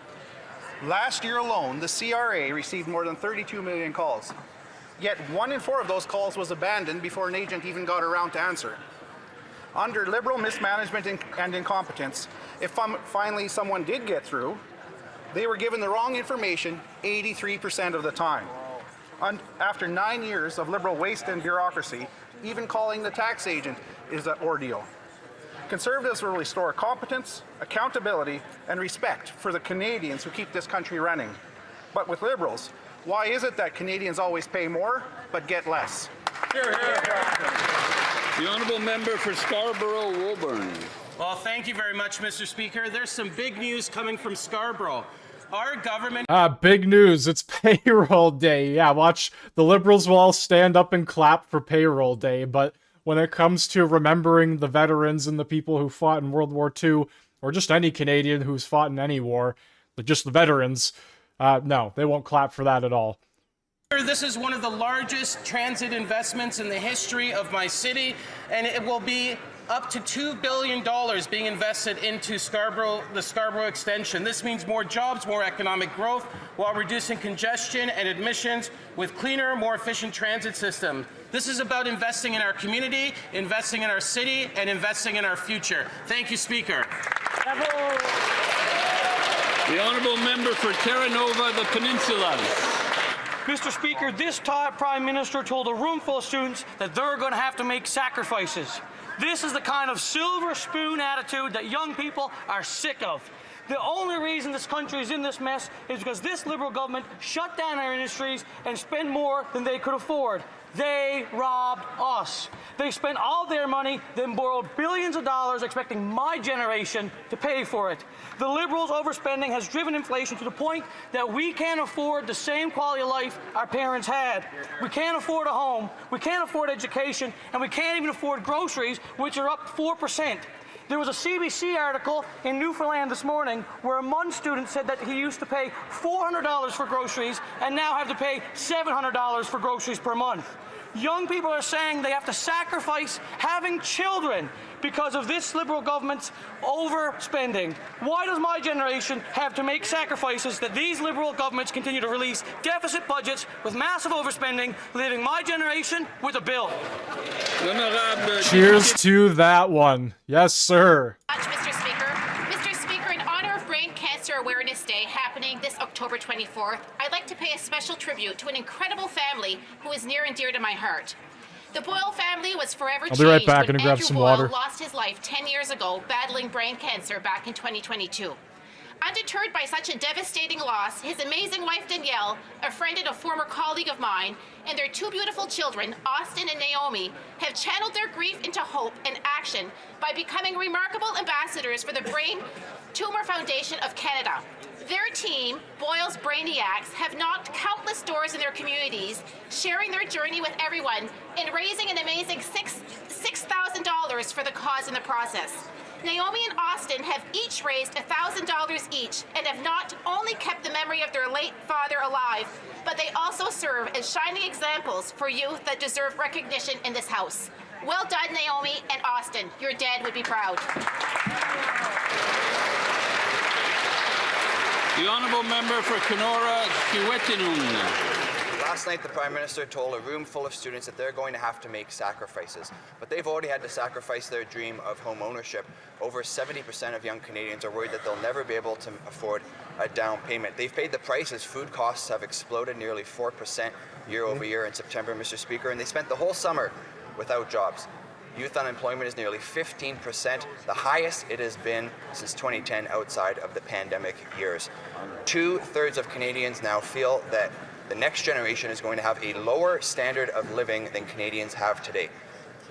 Last year alone, the CRA received more than 32 million calls. Yet 1 in 4 of those calls was abandoned before an agent even got around to answer. Under Liberal mismanagement and incompetence, if finally someone did get through, they were given the wrong information 83% of the time. After 9 years of Liberal waste and bureaucracy, even calling the tax agent is an ordeal. Conservatives will restore competence, accountability, and respect for the Canadians who keep this country running. But with Liberals, why is it that Canadians always pay more but get less? Hear, hear. The Honourable Member for Scarborough-Woburn. Well, thank you very much, Mr. Speaker. There's some big news coming from Scarborough. Our government... Big news. It's payroll day. Yeah, watch. The Liberals will all stand up and clap for payroll day, but when it comes to remembering the veterans and the people who fought in World War II, or just any Canadian who's fought in any war, but just the veterans, no, they won't clap for that at all. This is one of the largest transit investments in the history of my city, and it will be up to $2 billion being invested into the Scarborough extension. This means more jobs, more economic growth, while reducing congestion and emissions with cleaner, more efficient transit systems. This is about investing in our community, investing in our city, and investing in our future. Thank you, Speaker. The Honourable Member for Terra Nova, the Peninsulas. Mr. Speaker, this Prime Minister told a room full of students that they're going to have to make sacrifices. This is the kind of silver spoon attitude that young people are sick of. The only reason this country is in this mess is because this Liberal government shut down our industries and spent more than they could afford. They robbed us. They spent all their money, then borrowed billions of dollars expecting my generation to pay for it. The Liberals' overspending has driven inflation to the point that we can't afford the same quality of life our parents had. We can't afford a home, we can't afford education, and we can't even afford groceries, which are up 4%. There was a CBC article in Newfoundland this morning where a MUN student said that he used to pay $400 for groceries and now have to pay $700 for groceries per month. Young people are saying they have to sacrifice having children because of this Liberal government's overspending. Why does my generation have to make sacrifices that these Liberal governments continue to release deficit budgets with massive overspending, leaving my generation with a bill? Cheers to that one. Yes, sir. Mr. Speaker. Mr. Speaker, in honor of Brain Cancer Awareness Day happening this October 24th, I'd like to pay a special tribute to an incredible family who is near and dear to my heart. The Boyle family was forever changed I'll be right back. when Gonna grab Andrew some Boyle water. lost his life 10 years ago battling brain cancer back in 2022. Undeterred by such a devastating loss, his amazing wife Danielle, a friend and a former colleague of mine, and their two beautiful children, Austin and Naomi, have channeled their grief into hope and action by becoming remarkable ambassadors for the Brain Tumor Foundation of Canada. Their team, Boyle's Brainiacs, have knocked countless doors in their communities, sharing their journey with everyone and raising an amazing $6,000 for the cause in the process. Naomi and Austin have each raised $1,000 each and have not only kept the memory of their late father alive, but they also serve as shining examples for youth that deserve recognition in this House. Well done, Naomi and Austin. Your dad would be proud. The honourable member for Kenora Kiwetinun. Last night, the Prime Minister told a room full of students that they're going to have to make sacrifices. But they've already had to sacrifice their dream of home ownership. Over 70% of young Canadians are worried that they'll never be able to afford a down payment. They've paid the price as food costs have exploded nearly 4% year over year in September, Mr. Speaker, and they spent the whole summer without jobs. Youth unemployment is nearly 15%, the highest it has been since 2010 outside of the pandemic years. 2/3 of Canadians now feel that the next generation is going to have a lower standard of living than Canadians have today.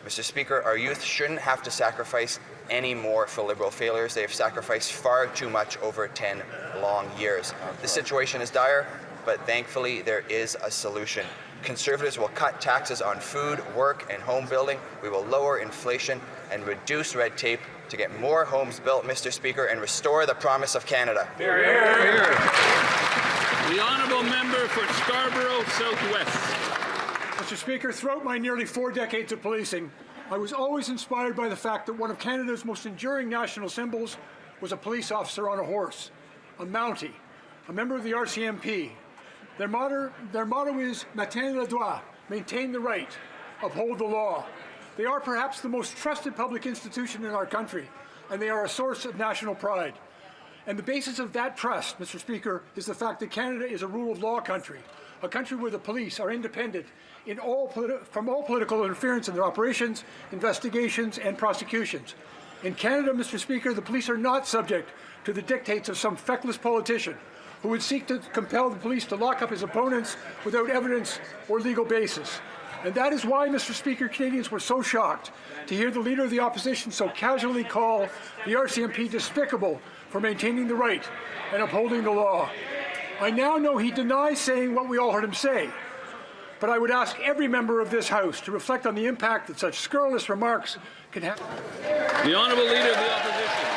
Mr. Speaker, our youth shouldn't have to sacrifice any more for Liberal failures. They have sacrificed far too much over 10 long years. The situation is dire, but thankfully there is a solution. Conservatives will cut taxes on food, work, and home building. We will lower inflation and reduce red tape to get more homes built, Mr. Speaker, and restore the promise of Canada. Hear, hear, hear. The honourable member for Scarborough Southwest. Mr. Speaker, throughout my nearly 4 decades of policing, I was always inspired by the fact that one of Canada's most enduring national symbols was a police officer on a horse, a Mountie, a member of the RCMP. Their motto is Maintain le droit, maintain the right, uphold the law. They are perhaps the most trusted public institution in our country, and they are a source of national pride. And the basis of that trust, Mr. Speaker, is the fact that Canada is a rule of law country, a country where the police are independent from all political interference in their operations, investigations, and prosecutions. In Canada, Mr. Speaker, the police are not subject to the dictates of some feckless politician who would seek to compel the police to lock up his opponents without evidence or legal basis. And that is why, Mr. Speaker, Canadians were so shocked to hear the Leader of the Opposition so casually call the RCMP despicable for maintaining the right and upholding the law. I now know he denies saying what we all heard him say, but I would ask every member of this House to reflect on the impact that such scurrilous remarks can have. The Honourable Leader of the Opposition.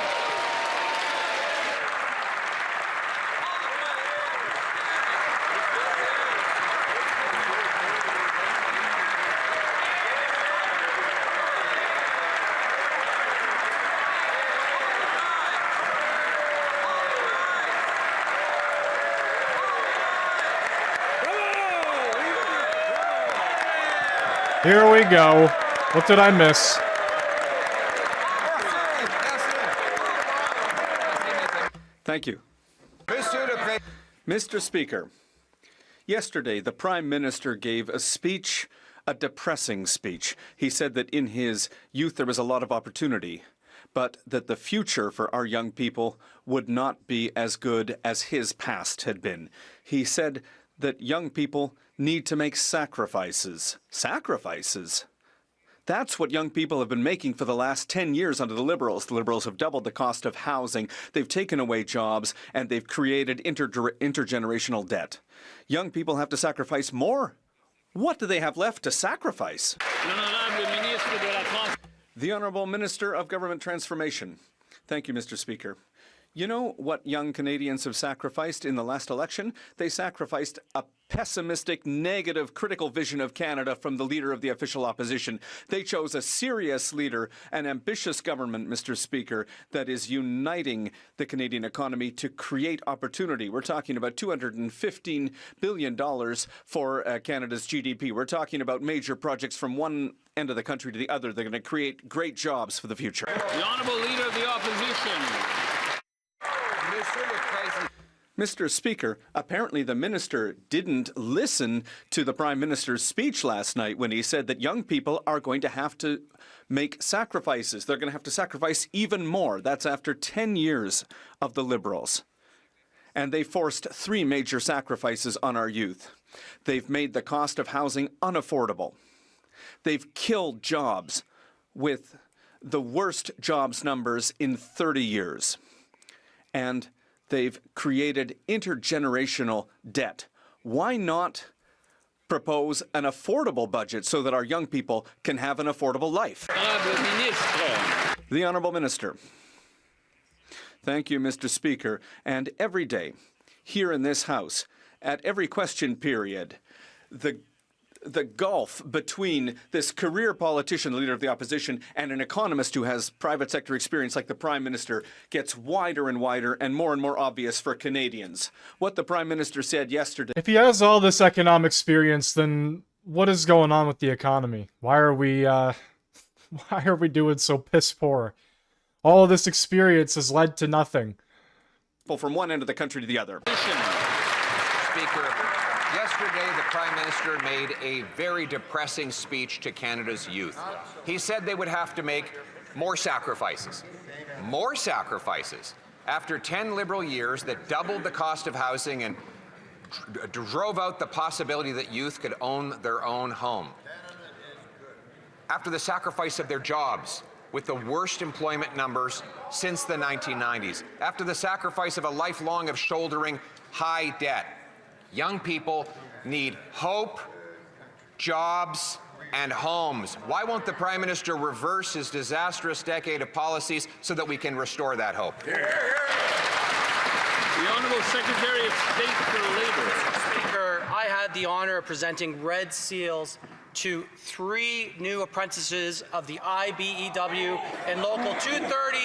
Here we go. What did I miss? Thank you. Mr. Speaker, yesterday the Prime Minister gave a speech, a depressing speech. He said that in his youth there was a lot of opportunity. but that the future for our young people would not be as good as his past had been. He said that young people need to make sacrifices. Sacrifices? That's what young people have been making for the last 10 years under the Liberals. The Liberals have doubled the cost of housing, they've taken away jobs, and they've created intergenerational debt. Young people have to sacrifice more. What do they have left to sacrifice? The Honourable Minister of Government Transformation. Thank you, Mr. Speaker. You know what young Canadians have sacrificed in the last election? They sacrificed a pessimistic, negative, critical vision of Canada from the leader of the official opposition. They chose a serious leader, an ambitious government, Mr. Speaker, that is uniting the Canadian economy to create opportunity. We're talking about $215 billion for Canada's GDP. We're talking about major projects from one end of the country to the other. They're going to create great jobs for the future. The Honourable Leader of the Opposition. Mr. Speaker, apparently the minister didn't listen to the Prime Minister's speech last night when he said that young people are going to have to make sacrifices. They're going to have to sacrifice even more. That's after 10 years of the Liberals. And they forced 3 major sacrifices on our youth. They've made the cost of housing unaffordable. They've killed jobs with the worst jobs numbers in 30 years. And they've created intergenerational debt. Why not propose an affordable budget so that our young people can have an affordable life? The Honourable Minister. Thank you, Mr. Speaker. And every day, here in this House, at every question period, the gulf between this career politician, the leader of the opposition, and an economist who has private sector experience like the Prime Minister gets wider and wider and more obvious for Canadians. What the Prime Minister said yesterday... If he has all this economic experience, then what is going on with the economy? Why are we doing so piss poor? All of this experience has led to nothing. From one end of the country to the other. Speaker, yesterday the Prime Minister made a very depressing speech to Canada's youth. He said they would have to make more sacrifices. More sacrifices. After 10 Liberal years that doubled the cost of housing and drove out the possibility that youth could own their own home. After the sacrifice of their jobs, with the worst employment numbers since the 1990s. After the sacrifice of a lifelong of shouldering high debt. Young people need hope, jobs, and homes. Why won't the Prime Minister reverse his disastrous decade of policies so that we can restore that hope? The Honourable Secretary of State for Labour. Mr. Speaker, I had the honour of presenting red seals to 3 new apprentices of the IBEW in Local 230,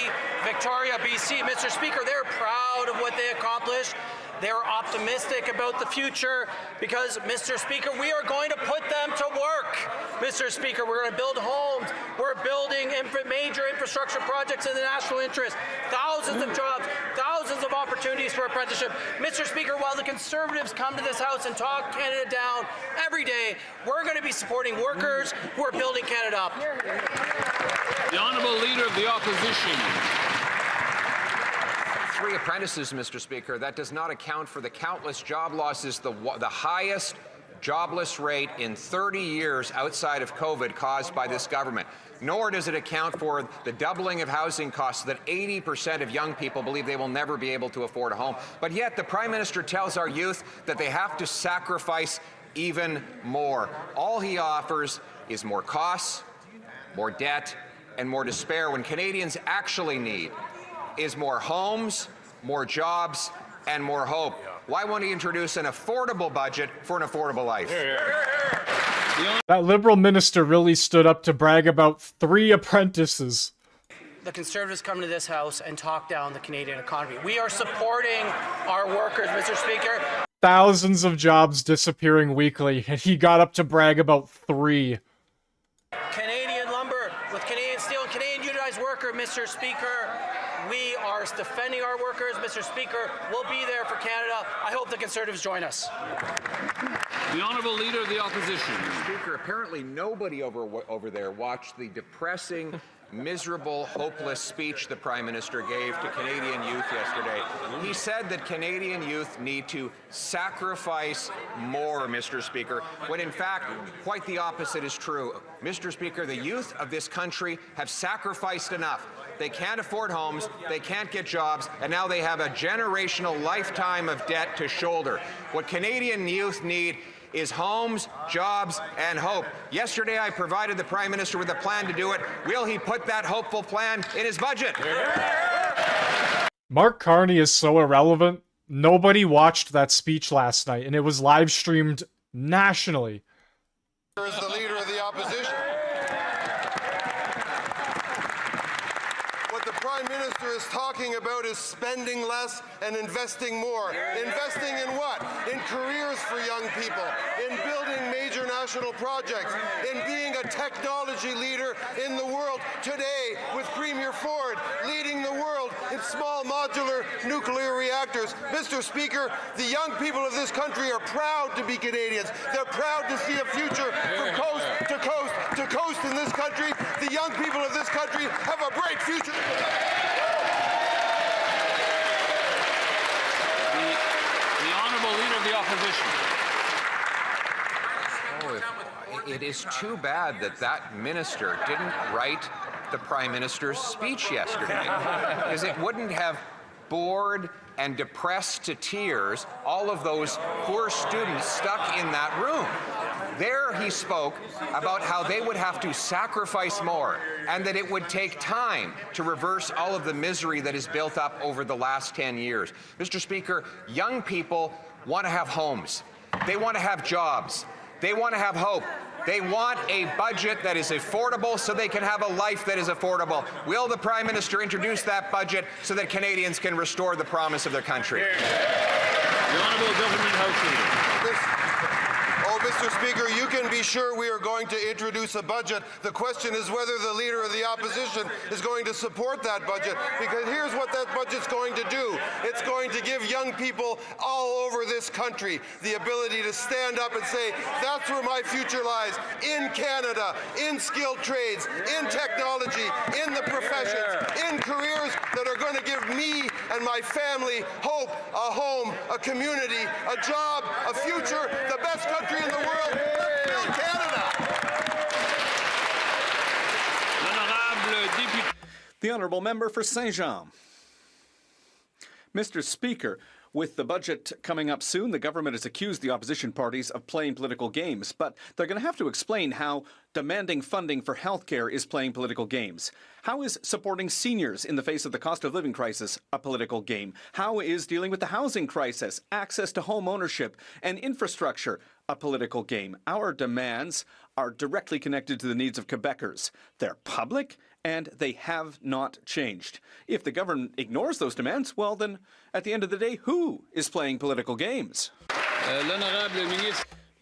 Victoria, BC. Mr. Speaker, they're proud of what they accomplished. They're optimistic about the future because, Mr. Speaker, we are going to put them to work. Mr. Speaker, we're going to build homes. We're building major infrastructure projects in the national interest. Thousands of jobs, thousands of opportunities for apprenticeship. Mr. Speaker, while the Conservatives come to this House and talk Canada down every day, we're going to be supporting workers who are building Canada up. The Honourable Leader of the Opposition. 3 apprentices, Mr. Speaker. That does not account for the countless job losses, the highest jobless rate in 30 years outside of COVID caused by this government. Nor does it account for the doubling of housing costs that 80% of young people believe they will never be able to afford a home. But yet the Prime Minister tells our youth that they have to sacrifice even more. All he offers is more costs, more debt, and more despair when Canadians actually need is more homes, more jobs, and more hope. Why won't he introduce an affordable budget for an affordable life? That Liberal minister really stood up to brag about 3 apprentices. The Conservatives come to this House and talk down the Canadian economy. We are supporting our workers, Mr. Speaker. Thousands of jobs disappearing weekly, and he got up to brag about 3. Canadian lumber with Canadian steel and Canadian unionized worker, Mr. Speaker. We are defending our workers. Mr. Speaker, we'll be there for Canada. I hope the Conservatives join us. The Honourable Leader of the Opposition. Speaker, apparently nobody over there watched the depressing, miserable, hopeless speech the Prime Minister gave to Canadian youth yesterday. He said that Canadian youth need to sacrifice more, Mr. Speaker, when in fact quite the opposite is true. Mr. Speaker, the youth of this country have sacrificed enough. They can't afford homes, they can't get jobs, and now they have a generational lifetime of debt to shoulder. What Canadian youth need is homes, jobs, and hope. Yesterday, I provided the Prime Minister with a plan to do it. Will he put that hopeful plan in his budget? Mark Carney is so irrelevant. Nobody watched that speech last night, and it was live streamed nationally. As the Leader of the Opposition. What the Prime Minister is talking about is spending less and investing more. Investing in what? In careers for young people, in building major national projects, in being a technology leader in the world today with Premier Ford leading the world in small modular nuclear reactors. Mr. Speaker, the young people of this country are proud to be Canadians. They're proud to see a future from coast to coast to coast in this country. The young people of this country have a bright future. The Honourable Leader of the Opposition. It is too bad that that minister didn't write the Prime Minister's speech yesterday, because it wouldn't have bored and depressed to tears all of those poor students stuck in that room. There he spoke about how they would have to sacrifice more and that it would take time to reverse all of the misery that is built up over the last 10 years. Mr. Speaker, young people want to have homes. They want to have jobs. They want to have hope. They want a budget that is affordable so they can have a life that is affordable. Will the Prime Minister introduce that budget so that Canadians can restore the promise of their country? The Honourable Government House Leader. Mr. Speaker, you can be sure we are going to introduce a budget. The question is whether the Leader of the Opposition is going to support that budget, because here's what that budget's going to do. It's going to give young people all over this country the ability to stand up and say, that's where my future lies, in Canada, in skilled trades, in technology, in the professions, in careers that are going to give me and my family hope, a home, a community, a job, a future, the best country in the world. Let's build Canada. The Honourable Member for Saint-Jean. Mr. Speaker, with the budget coming up soon, the government has accused the opposition parties of playing political games, but they're going to have to explain how demanding funding for healthcare is playing political games. How is supporting seniors in the face of the cost of living crisis a political game? How is dealing with the housing crisis, access to home ownership, and infrastructure a political game? Our demands are directly connected to the needs of Quebecers. They're public, and they have not changed. If the government ignores those demands, well then, at the end of the day, who is playing political games?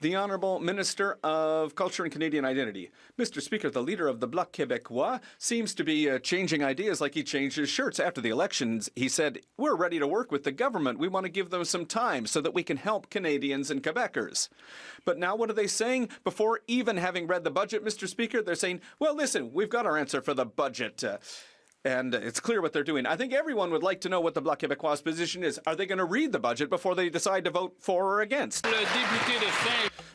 The Honourable Minister of Culture and Canadian Identity. Mr. Speaker, the leader of the Bloc Québécois seems to be changing ideas like he changed his shirts after the elections. He said, we're ready to work with the government. We want to give them some time so that we can help Canadians and Quebecers. But now what are they saying? Before even having read the budget, Mr. Speaker, they're saying, well, listen, we've got our answer for the budget. And it's clear what they're doing. I think everyone would like to know what the Bloc Québécois' position is. Are they going to read the budget before they decide to vote for or against?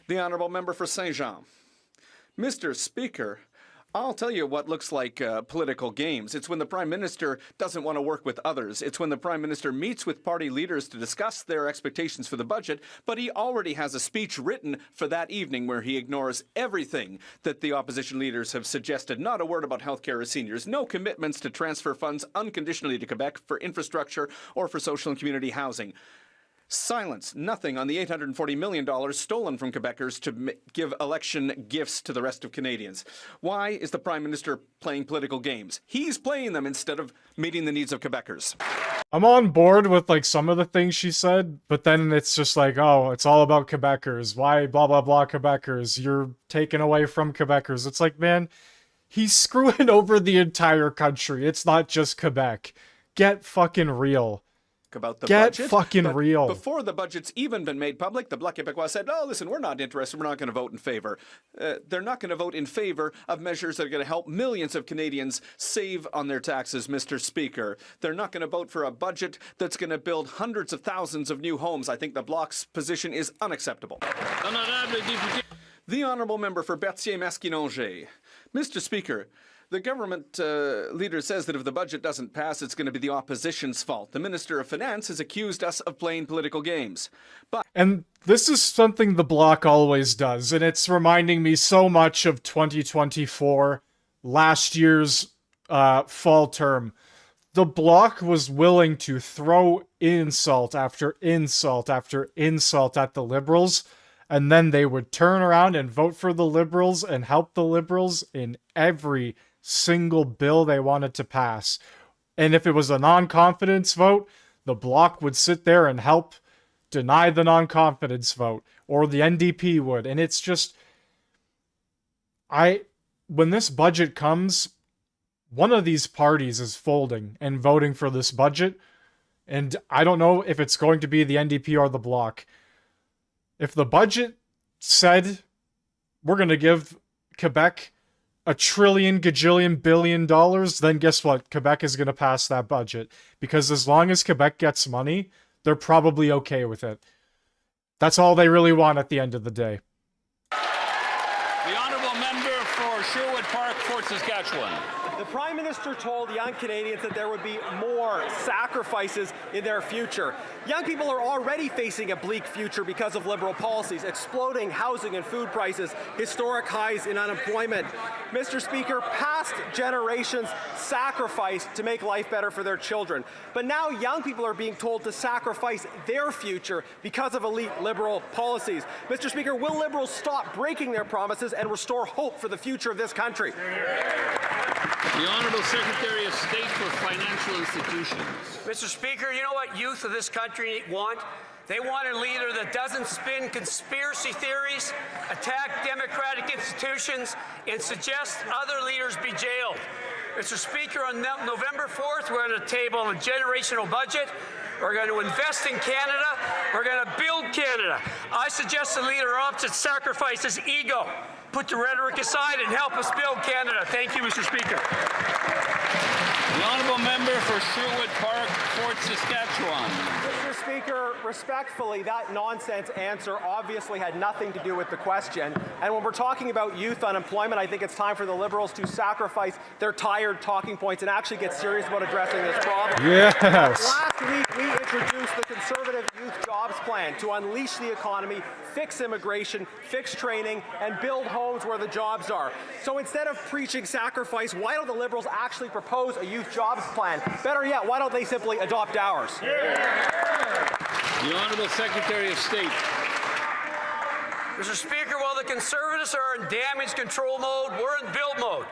The Honourable Member for Saint-Jean. Mr. Speaker, I'll tell you what looks like political games. It's when the Prime Minister doesn't want to work with others. It's when the Prime Minister meets with party leaders to discuss their expectations for the budget, but he already has a speech written for that evening where he ignores everything that the opposition leaders have suggested. Not a word about healthcare or seniors. No commitments to transfer funds unconditionally to Quebec for infrastructure or for social and community housing. Silence, nothing on the $840 million stolen from Quebecers to give election gifts to the rest of Canadians. Why is the Prime Minister playing political games? He's playing them instead of meeting the needs of Quebecers. I'm on board with like some of the things she said, but then it's just like, oh, it's all about Quebecers. Why blah, blah, blah Quebecers? You're taken away from Quebecers. It's like, man, he's screwing over the entire country. It's not just Quebec. get fucking real. About the Get budget. fucking But real. Before the budget's even been made public, the Bloc Québécois said, "Oh, listen, we're not interested. We're not going to vote in favor." They're not going to vote in favor of measures that are going to help millions of Canadians save on their taxes, Mr. Speaker. They're not going to vote for a budget that's going to build hundreds of thousands of new homes. I think the Bloc's position is unacceptable. The Honourable Member for Berthier-Masquinongé. Mr. Speaker, the government leader says that if the budget doesn't pass, it's going to be the opposition's fault. The Minister of Finance has accused us of playing political games. And this is something the Bloc always does, and it's reminding me so much of 2024, last year's fall term. The Bloc was willing to throw insult after insult after insult at the Liberals, and then they would turn around and vote for the Liberals and help the Liberals in every single bill they wanted to pass. And if it was a non-confidence vote, the Bloc would sit there and help deny the non-confidence vote, or the NDP would. And it's just, when this budget comes, one of these parties is folding and voting for this budget, and I don't know if it's going to be the NDP or the Bloc. If the budget said we're going to give Quebec $1 trillion, gajillion, billion dollars, then guess what? Quebec is going to pass that budget. Because as long as Quebec gets money, they're probably okay with it. That's all they really want at the end of the day. The honourable member for Sherwood Park, Fort Saskatchewan. The Prime Minister told young Canadians that there would be more sacrifices in their future. Young people are already facing a bleak future because of Liberal policies, exploding housing and food prices, historic highs in unemployment. Mr. Speaker, past generations sacrificed to make life better for their children. But now young people are being told to sacrifice their future because of elite Liberal policies. Mr. Speaker, will Liberals stop breaking their promises and restore hope for the future of this country? The Honourable Secretary of State for Financial Institutions. Mr. Speaker, you know what youth of this country want? They want a leader that doesn't spin conspiracy theories, attack democratic institutions, and suggest other leaders be jailed. Mr. Speaker, on November 4th, we're going to table a generational budget. We're going to invest in Canada. We're going to build Canada. I suggest the leader opposite sacrifices ego. Put the rhetoric aside and help us build Canada. Thank you, Mr. Speaker. The honourable member for Sherwood Park, Fort Saskatchewan. Mr. Speaker, respectfully, that nonsense answer obviously had nothing to do with the question. And when we're talking about youth unemployment, I think it's time for the Liberals to sacrifice their tired talking points and actually get serious about addressing this problem. Yes. Last week, we introduced the Conservative Youth Jobs Plan to unleash the economy, fix immigration, fix training, and build homes where the jobs are. So instead of preaching sacrifice, why don't the Liberals actually propose a youth jobs plan? Better yet, why don't they simply adopt ours? The Honourable Secretary of State. Mr. Speaker, while the Conservatives are in damage control mode, we're in build mode.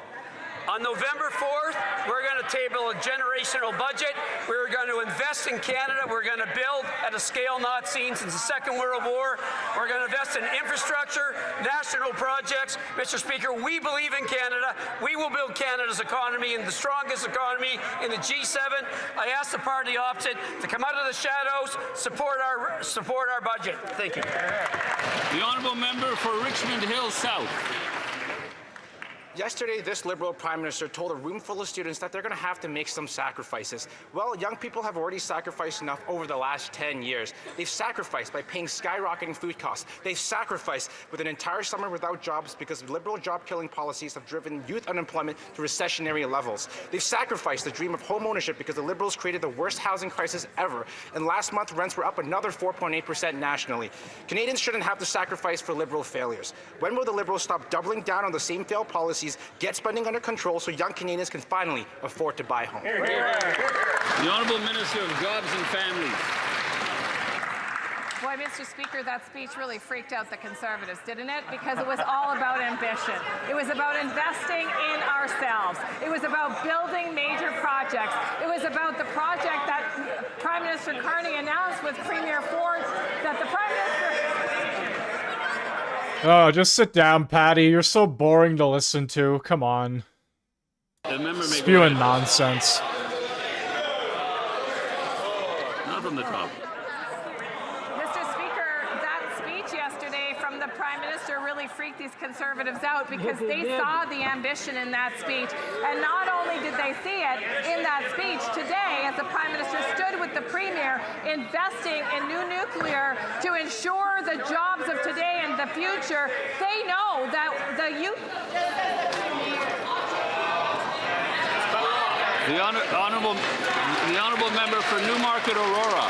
On November 4th, we're going to table a generational budget. We're going to invest in Canada. We're going to build at a scale not seen since the Second World War. We're going to invest in infrastructure, national projects. Mr. Speaker, we believe in Canada. We will build Canada's economy and the strongest economy in the G7. I ask the party opposite to come out of the shadows, support our budget. Thank you. The honourable member for Richmond Hill South. Yesterday, this Liberal Prime Minister told a room full of students that they're going to have to make some sacrifices. Well, young people have already sacrificed enough over the last 10 years. They've sacrificed by paying skyrocketing food costs. They've sacrificed with an entire summer without jobs because Liberal job-killing policies have driven youth unemployment to recessionary levels. They've sacrificed the dream of home ownership because the Liberals created the worst housing crisis ever. And last month, rents were up another 4.8% nationally. Canadians shouldn't have to sacrifice for Liberal failures. When will the Liberals stop doubling down on the same failed policies, get spending under control so young Canadians can finally afford to buy homes? The Honourable Minister of Jobs and Families. Boy, Mr. Speaker, that speech really freaked out the Conservatives, didn't it? Because it was all about ambition. It was about investing in ourselves. It was about building major projects. It was about the project that Prime Minister Carney announced with Premier Ford, that the Prime Minister... Oh, just sit down, Patty. You're so boring to listen to. Come on. The member may Spewing nonsense. from the top. Mr. Speaker, that speech yesterday from the Prime Minister really freaked these Conservatives out because they saw the ambition in that speech. And not only did they see it in that speech, today, as the Prime Minister stood with the Premier investing in new nuclear to ensure the jobs of today and the future, they know that the youth... The honourable member for Newmarket Aurora.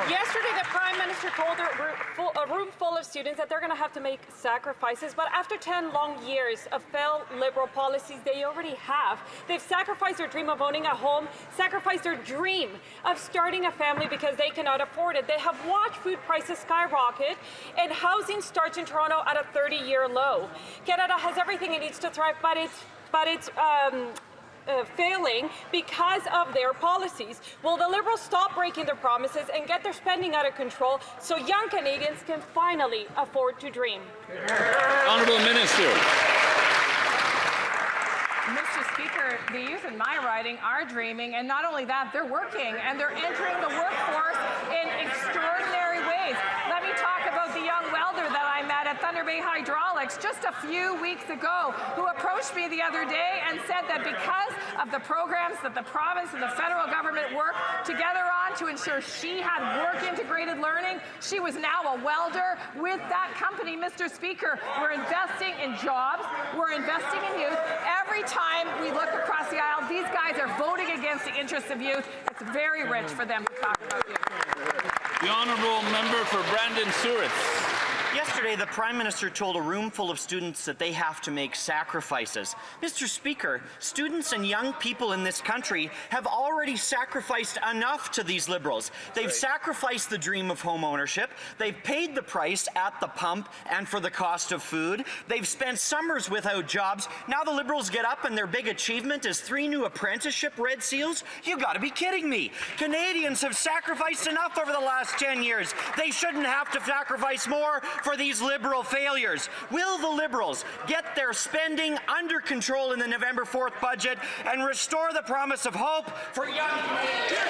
Yesterday, the Prime Minister told a room full of students that they're going to have to make sacrifices, but after 10 long years of failed Liberal policies they already have, they've sacrificed their dream of owning a home, sacrificed their dream of starting a family because they cannot afford it. They have watched food prices skyrocket, and housing starts in Toronto at a 30-year low. Canada has everything it needs to thrive, but it's failing because of their policies. Will the Liberals stop breaking their promises and get their spending out of control so young Canadians can finally afford to dream? Honourable Minister. Mr. Speaker, the youth in my riding are dreaming, and not only that, they're working, and they're entering the workforce in extraordinary ways. Let me talk about the young welder that I met at Thunder Bay Hydraulics just a few weeks ago, who approached me the other day and said that because of the programs that the province and the federal government work together on to ensure she had work-integrated learning, she was now a welder with that company. Mr. Speaker, we're investing in jobs, we're investing in youth. Every time we look across the aisle, these guys are voting against the interests of youth. It's very rich for them to talk about youth. The honourable member for Brandon Souris. Yesterday, the Prime Minister told a room full of students that they have to make sacrifices. Mr. Speaker, students and young people in this country have already sacrificed enough to these Liberals. They've sacrificed the dream of home ownership. They've paid the price at the pump and for the cost of food. They've spent summers without jobs. Now the Liberals get up and their big achievement is 3 new apprenticeship Red Seals? You gotta be kidding me. Canadians have sacrificed enough over the last 10 years. They shouldn't have to sacrifice more for these Liberal failures. Will the Liberals get their spending under control in the November 4th budget and restore the promise of hope for young Canadians?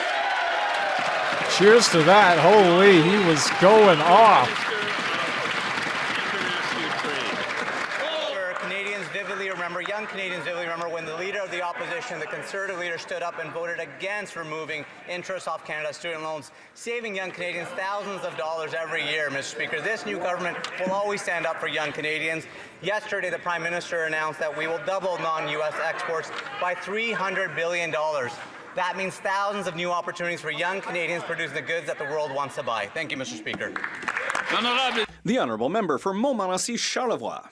Cheers to that. Holy, he was going off. Young Canadians vividly remember when the leader of the opposition, the Conservative leader, stood up and voted against removing interest off Canada's student loans, saving young Canadians thousands of dollars every year, Mr. Speaker. This new government will always stand up for young Canadians. Yesterday, the Prime Minister announced that we will double non-U.S. exports by $300 billion. That means thousands of new opportunities for young Canadians producing the goods that the world wants to buy. Thank you, Mr. Speaker. The honourable member for Montmorency-Charlevoix.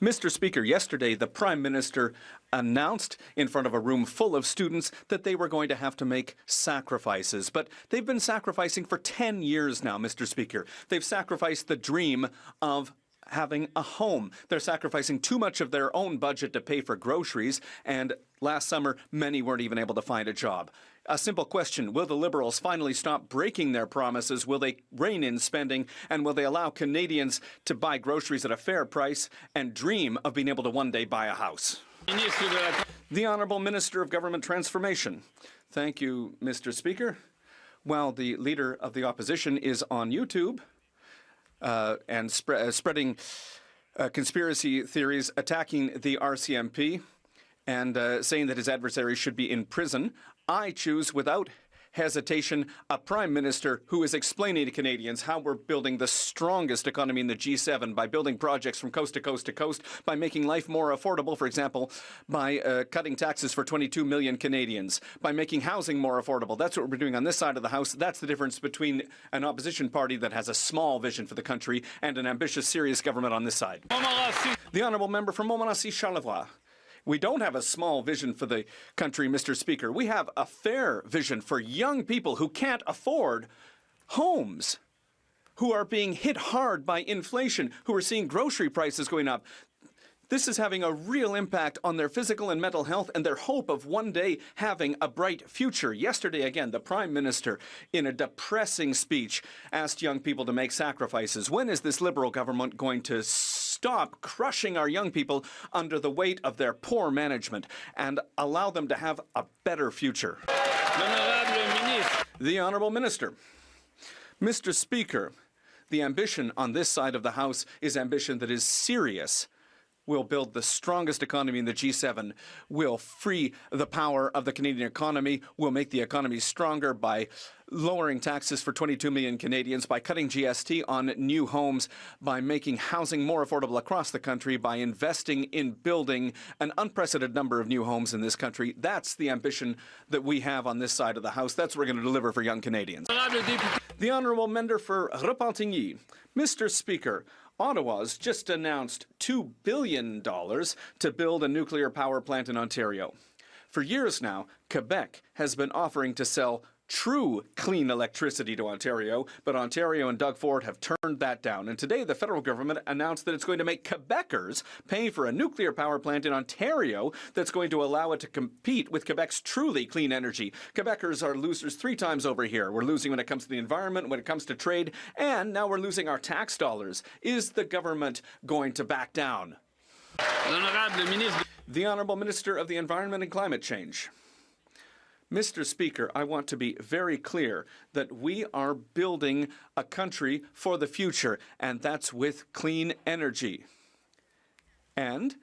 Mr. Speaker, yesterday the Prime Minister announced in front of a room full of students that they were going to have to make sacrifices. But they've been sacrificing for 10 years now, Mr. Speaker. They've sacrificed the dream of having a home. They're sacrificing too much of their own budget to pay for groceries, and last summer, many weren't even able to find a job. A simple question: will the Liberals finally stop breaking their promises? Will they rein in spending? And will they allow Canadians to buy groceries at a fair price and dream of being able to one day buy a house? The Honourable Minister of Government Transformation. Thank you, Mr. Speaker. While the Leader of the Opposition is on YouTube and spreading conspiracy theories attacking the RCMP and saying that his adversary should be in prison, I choose without hesitation a Prime Minister who is explaining to Canadians how we're building the strongest economy in the G7 by building projects from coast to coast to coast, by making life more affordable, for example, by cutting taxes for 22 million Canadians, by making housing more affordable. That's what we're doing on this side of the House. That's the difference between an opposition party that has a small vision for the country and an ambitious, serious government on this side. The Honourable Member from Montmorency-Charlevoix. We don't have a small vision for the country, Mr. Speaker. We have a fair vision for young people who can't afford homes, who are being hit hard by inflation, who are seeing grocery prices going up. This is having a real impact on their physical and mental health and their hope of one day having a bright future. Yesterday, again, the Prime Minister, in a depressing speech, asked young people to make sacrifices. When is this Liberal government going to stop stop crushing our young people under the weight of their poor management and allow them to have a better future. The Honourable Minister. Mr. Speaker, the ambition on this side of the House is ambition that is serious. We'll build the strongest economy in the G7. We'll free the power of the Canadian economy. We'll make the economy stronger by lowering taxes for 22 million Canadians, by cutting GST on new homes, by making housing more affordable across the country, by investing in building an unprecedented number of new homes in this country. That's the ambition that we have on this side of the House. That's what we're going to deliver for young Canadians. The Honourable Member for Repentigny. Mr. Speaker, Ottawa's just announced $2 billion to build a nuclear power plant in Ontario. For years now, Quebec has been offering to sell true clean electricity to Ontario, but Ontario and Doug Ford have turned that down. And today, the federal government announced that it's going to make Quebecers pay for a nuclear power plant in Ontario that's going to allow it to compete with Quebec's truly clean energy. Quebecers are losers 3 times over here. We're losing when it comes to the environment, when it comes to trade, and now we're losing our tax dollars. Is the government going to back down? The Honourable Minister of the Environment and Climate Change. Mr. Speaker, I want to be very clear that we are building a country for the future, and that's with clean energy. And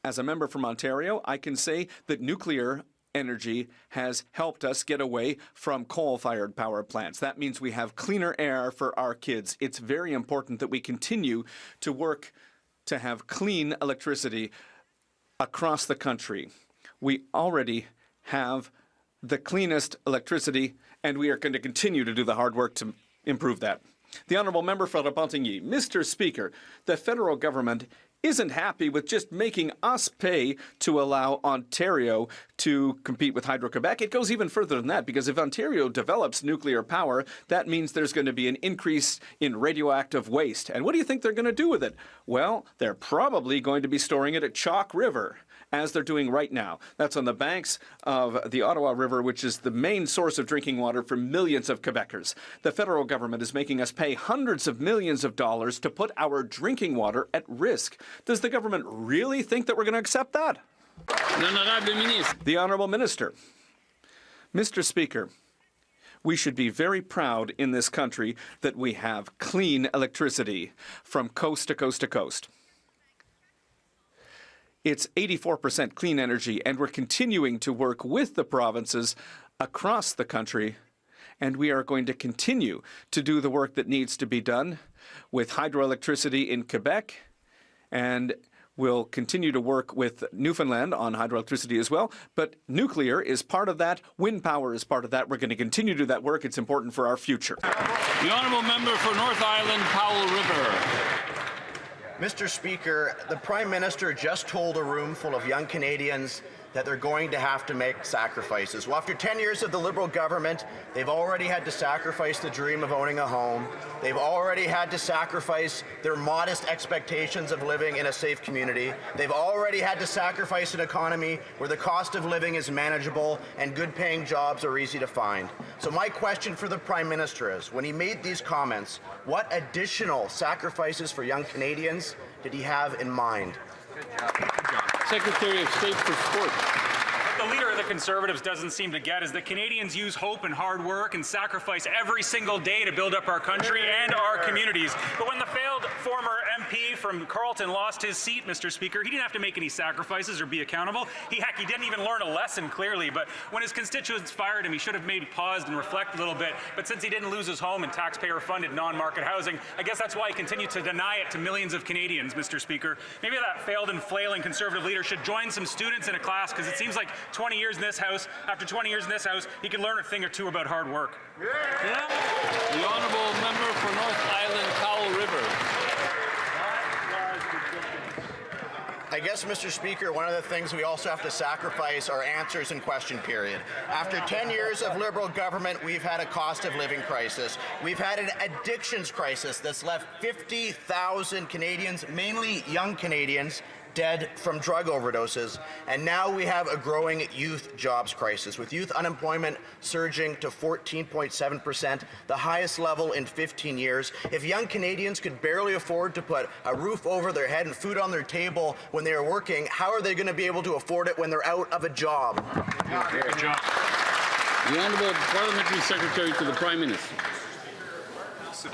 as a member from Ontario, I can say that nuclear energy has helped us get away from coal-fired power plants. That means we have cleaner air for our kids. It's very important that we continue to work to have clean electricity across the country. We already have the cleanest electricity, and we are going to continue to do the hard work to improve that. The Honourable Member for Repentigny. Mr. Speaker, the federal government isn't happy with just making us pay to allow Ontario to compete with Hydro-Quebec. It goes even further than that, because if Ontario develops nuclear power, that means there's going to be an increase in radioactive waste. And what do you think they're going to do with it? Well, they're probably going to be storing it at Chalk River, as they're doing right now. That's on the banks of the Ottawa River, which is the main source of drinking water for millions of Quebecers. The federal government is making us pay hundreds of millions of dollars to put our drinking water at risk. Does the government really think that we're going to accept that? The Honourable Minister. Mr. Speaker, we should be very proud in this country that we have clean electricity from coast to coast to coast. It's 84% clean energy, and we're continuing to work with the provinces across the country, and we are going to continue to do the work that needs to be done with hydroelectricity in Quebec, and we'll continue to work with Newfoundland on hydroelectricity as well. But nuclear is part of that. Wind power is part of that. We're going to continue to do that work. It's important for our future. The Honourable Member for North Island, Powell River. Mr. Speaker, the Prime Minister just told a room full of young Canadians that they're going to have to make sacrifices. Well, after 10 years of the Liberal government, they've already had to sacrifice the dream of owning a home. They've already had to sacrifice their modest expectations of living in a safe community. They've already had to sacrifice an economy where the cost of living is manageable and good-paying jobs are easy to find. So my question for the Prime Minister is, when he made these comments, what additional sacrifices for young Canadians did he have in mind? Secretary of State for Sport. The leader of the Conservatives doesn't seem to get is that Canadians use hope and hard work and sacrifice every single day to build up our country and our communities. But when the failed former MP from Carleton lost his seat, Mr. Speaker, he didn't have to make any sacrifices or be accountable. He didn't even learn a lesson clearly. But when his constituents fired him, he should have maybe paused and reflect a little bit. But since he didn't lose his home and taxpayer-funded non-market housing, I guess that's why he continued to deny it to millions of Canadians, Mr. Speaker. Maybe that failed and flailing Conservative leader should join some students in a class, because it seems like 20 years in this House, after 20 years in this House, he can learn a thing or two about hard work. Yeah. The Honourable Member for North Island, Powell River. I guess, Mr. Speaker, one of the things we also have to sacrifice are answers in question period. After 10 years of Liberal government, we've had a cost of living crisis. We've had an addictions crisis that's left 50,000 Canadians, mainly young Canadians, dead from drug overdoses, and now we have a growing youth jobs crisis, with youth unemployment surging to 14.7%, the highest level in 15 years. If young Canadians could barely afford to put a roof over their head and food on their table when they are working, how are they going to be able to afford it when they're out of a job? Good job. The Honourable Parliamentary Secretary to the Prime Minister.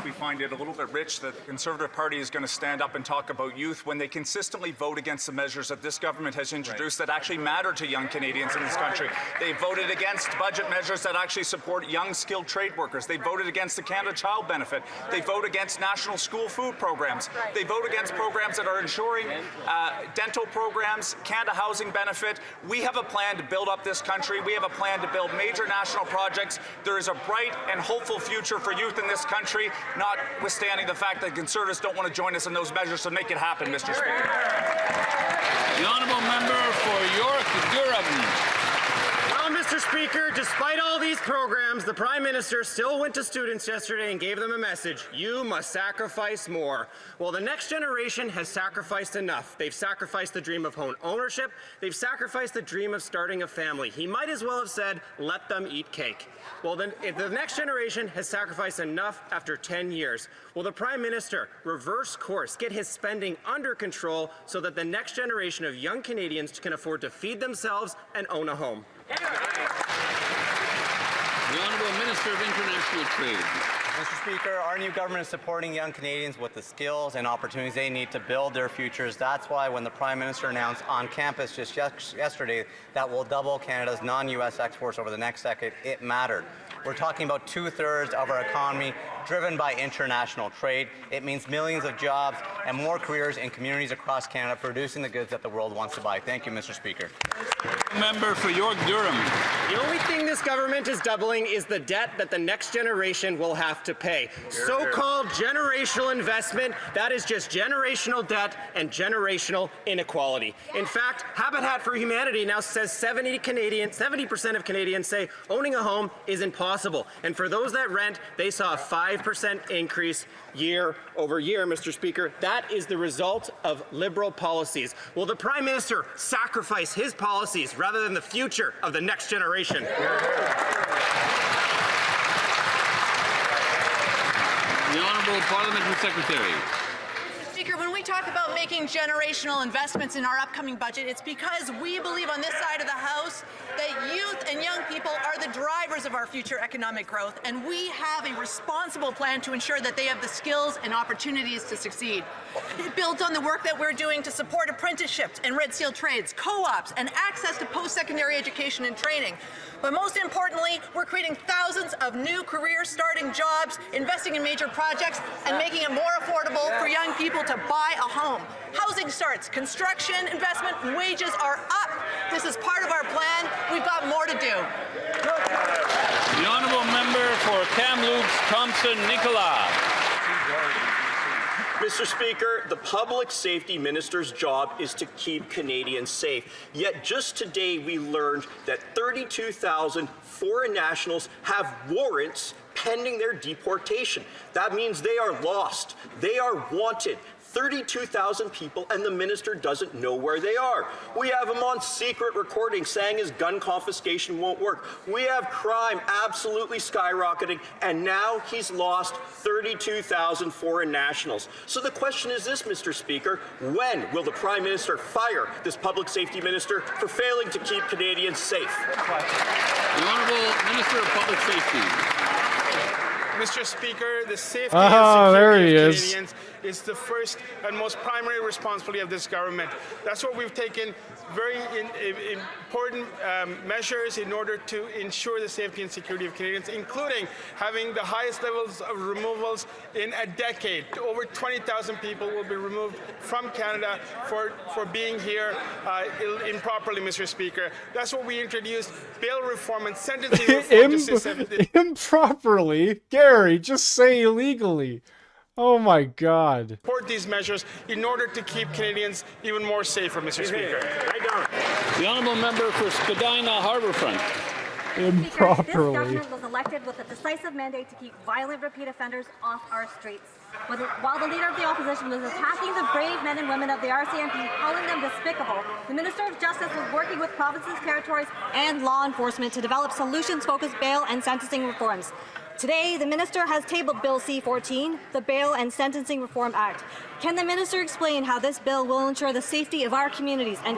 We find it a little bit rich that the Conservative Party is going to stand up and talk about youth when they consistently vote against the measures that this government has introduced that actually matter to young Canadians in this country. They voted against budget measures that actually support young skilled trade workers. They voted against the Canada Child Benefit. They vote against national school food programs. They vote against programs that are ensuring dental programs, Canada Housing Benefit. We have a plan to build up this country. We have a plan to build major national projects. There is a bright and hopeful future for youth in this country, notwithstanding the fact that Conservatives don't want to join us in those measures to make it happen, Mr. Speaker. The Honourable Member for York-Durham. Well, Mr. Speaker, despite all these programs, the Prime Minister still went to students yesterday and gave them a message: you must sacrifice more. Well, the next generation has sacrificed enough. They've sacrificed the dream of home ownership. They've sacrificed the dream of starting a family. He might as well have said, let them eat cake. Well, then, if the next generation has sacrificed enough after 10 years, will the Prime Minister reverse course, get his spending under control so that the next generation of young Canadians can afford to feed themselves and own a home? The Honourable Minister of International Trade. Mr. Speaker, our new government is supporting young Canadians with the skills and opportunities they need to build their futures. That's why when the Prime Minister announced on campus just yesterday that we'll double Canada's non-U.S. exports over the next decade, it mattered. We're talking about 2/3 of our economy driven by international trade. It means millions of jobs and more careers in communities across Canada producing the goods that the world wants to buy. Thank you, Mr. Speaker. Member for York-Durham. The only thing this government is doubling is the debt that the next generation will have to pay. So-called generational investment, that is just generational debt and generational inequality. In fact, Habitat for Humanity now says 70% of Canadians say owning a home is impossible. And for those that rent, they saw a 5% increase year over year, Mr. Speaker. That is the result of Liberal policies. Will the Prime Minister sacrifice his policies rather than the future of the next generation? The Honourable Parliamentary Secretary. Speaker, when we talk about making generational investments in our upcoming budget, it's because we believe on this side of the House that youth and young people are the drivers of our future economic growth, and we have a responsible plan to ensure that they have the skills and opportunities to succeed. It builds on the work that we're doing to support apprenticeships and red seal trades, co-ops, and access to post-secondary education and training. But most importantly, we're creating thousands of new career-starting jobs, investing in major projects, and making it more affordable for young people to buy a home. Housing starts, construction, investment, wages are up. This is part of our plan. We've got more to do. The Honourable Member for Kamloops, Thompson-Nicola. Mr. Speaker, the Public Safety Minister's job is to keep Canadians safe. Yet just today we learned that 32,000 foreign nationals have warrants pending their deportation. That means they are lost. They are wanted. 32,000 people, and the minister doesn't know where they are. We have him on secret recording saying his gun confiscation won't work. We have crime absolutely skyrocketing, and now he's lost 32,000 foreign nationals. So the question is this, Mr. Speaker: when will the Prime Minister fire this public safety minister for failing to keep Canadians safe? The Honourable Minister of Public Safety. Mr. Speaker, the safety and security of Canadians is the first and most primary responsibility of this government. That's what we've taken very important measures in order to ensure the safety and security of Canadians, including having the highest levels of removals in a decade. Over 20,000 people will be removed from Canada for being here improperly, Mr. Speaker. That's what we introduced: bail reform and sentencing reform. Improperly? Gary, just say illegally. Oh my God. Support these measures in order to keep Canadians even more safer, Mr. Speaker. The Honourable Member for Spadina Harbourfront. improperly. This government was elected with a decisive mandate to keep violent repeat offenders off our streets. While the leader of the opposition was attacking the brave men and women of the RCMP, calling them despicable, the Minister of Justice was working with provinces, territories, and law enforcement to develop solutions-focused bail and sentencing reforms. Today, the Minister has tabled Bill C-14, the Bail and Sentencing Reform Act. Can the Minister explain how this bill will ensure the safety of our communities and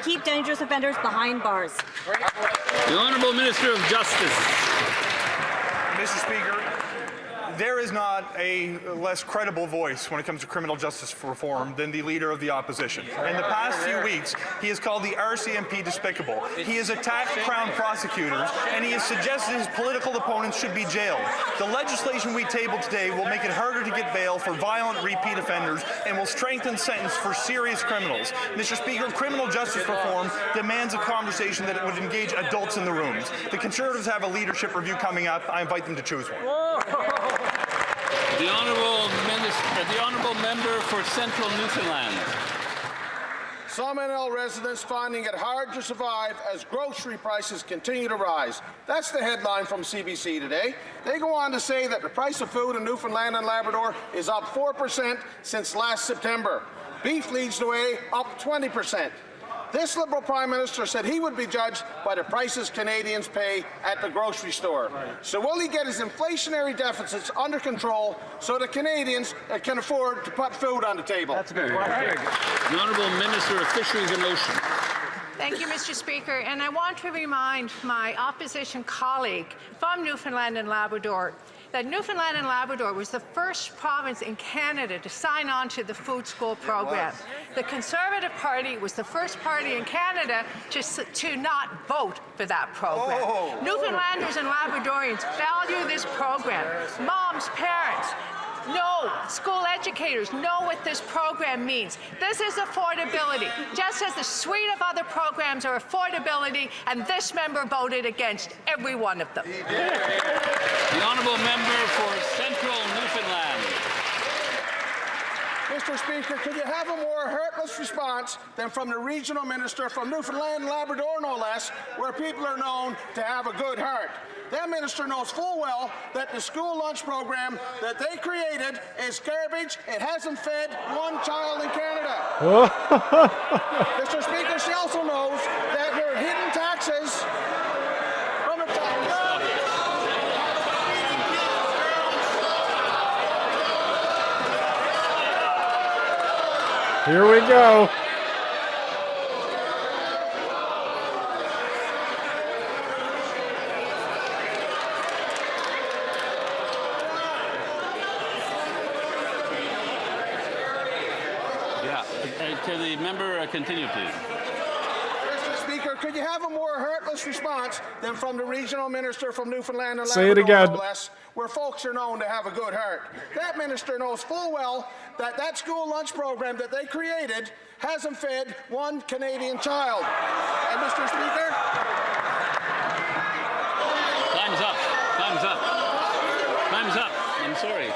keep dangerous offenders behind bars? The Honourable Minister of Justice. Mr. Speaker, there is not a less credible voice when it comes to criminal justice reform than the Leader of the Opposition. In the past few weeks, he has called the RCMP despicable. He has attacked Crown prosecutors, and he has suggested his political opponents should be jailed. The legislation we tabled today will make it harder to get bail for violent repeat offenders and will strengthen sentence for serious criminals. Mr. Speaker, criminal justice reform demands a conversation that would engage adults in the rooms. The Conservatives have a leadership review coming up. I invite them to choose one. The Honourable Member for Central Newfoundland. Some NL residents finding it hard to survive as grocery prices continue to rise. That's the headline from CBC today. They go on to say that the price of food in Newfoundland and Labrador is up 4% since last September. Beef leads the way, up 20%. This Liberal Prime Minister said he would be judged by the prices Canadians pay at the grocery store. So will he get his inflationary deficits under control so that Canadians can afford to put food on the table? That's a good question. The Honourable Minister of Fisheries and Oceans. Thank you, Mr. Speaker. And I want to remind my opposition colleague from Newfoundland and Labrador that Newfoundland and Labrador was the first province in Canada to sign on to the food school program. The Conservative Party was the first party in Canada to not vote for that program. Newfoundlanders and Labradorians value this program. Moms, parents, school educators know what this program means. This is affordability, just as the suite of other programs are affordability, and this member voted against every one of them. The Honourable Member for Central Newfoundland. Mr. Speaker, could you have a more heartless response than from the regional minister from Newfoundland and Labrador, no less, where people are known to have a good heart? That minister knows full well that the school lunch program that they created is garbage. It hasn't fed one child in Canada. Mr. Speaker, she also knows that her hidden taxes from the Here we go. Can the member continue, please? Mr. Speaker, could you have a more heartless response than from the regional minister from Newfoundland and Labrador, Say it again. no less, where folks are known to have a good heart? That minister knows full well that that school lunch program that they created hasn't fed one Canadian child. And Mr. Speaker, Time's up. Time's up. Time's up. I'm sorry.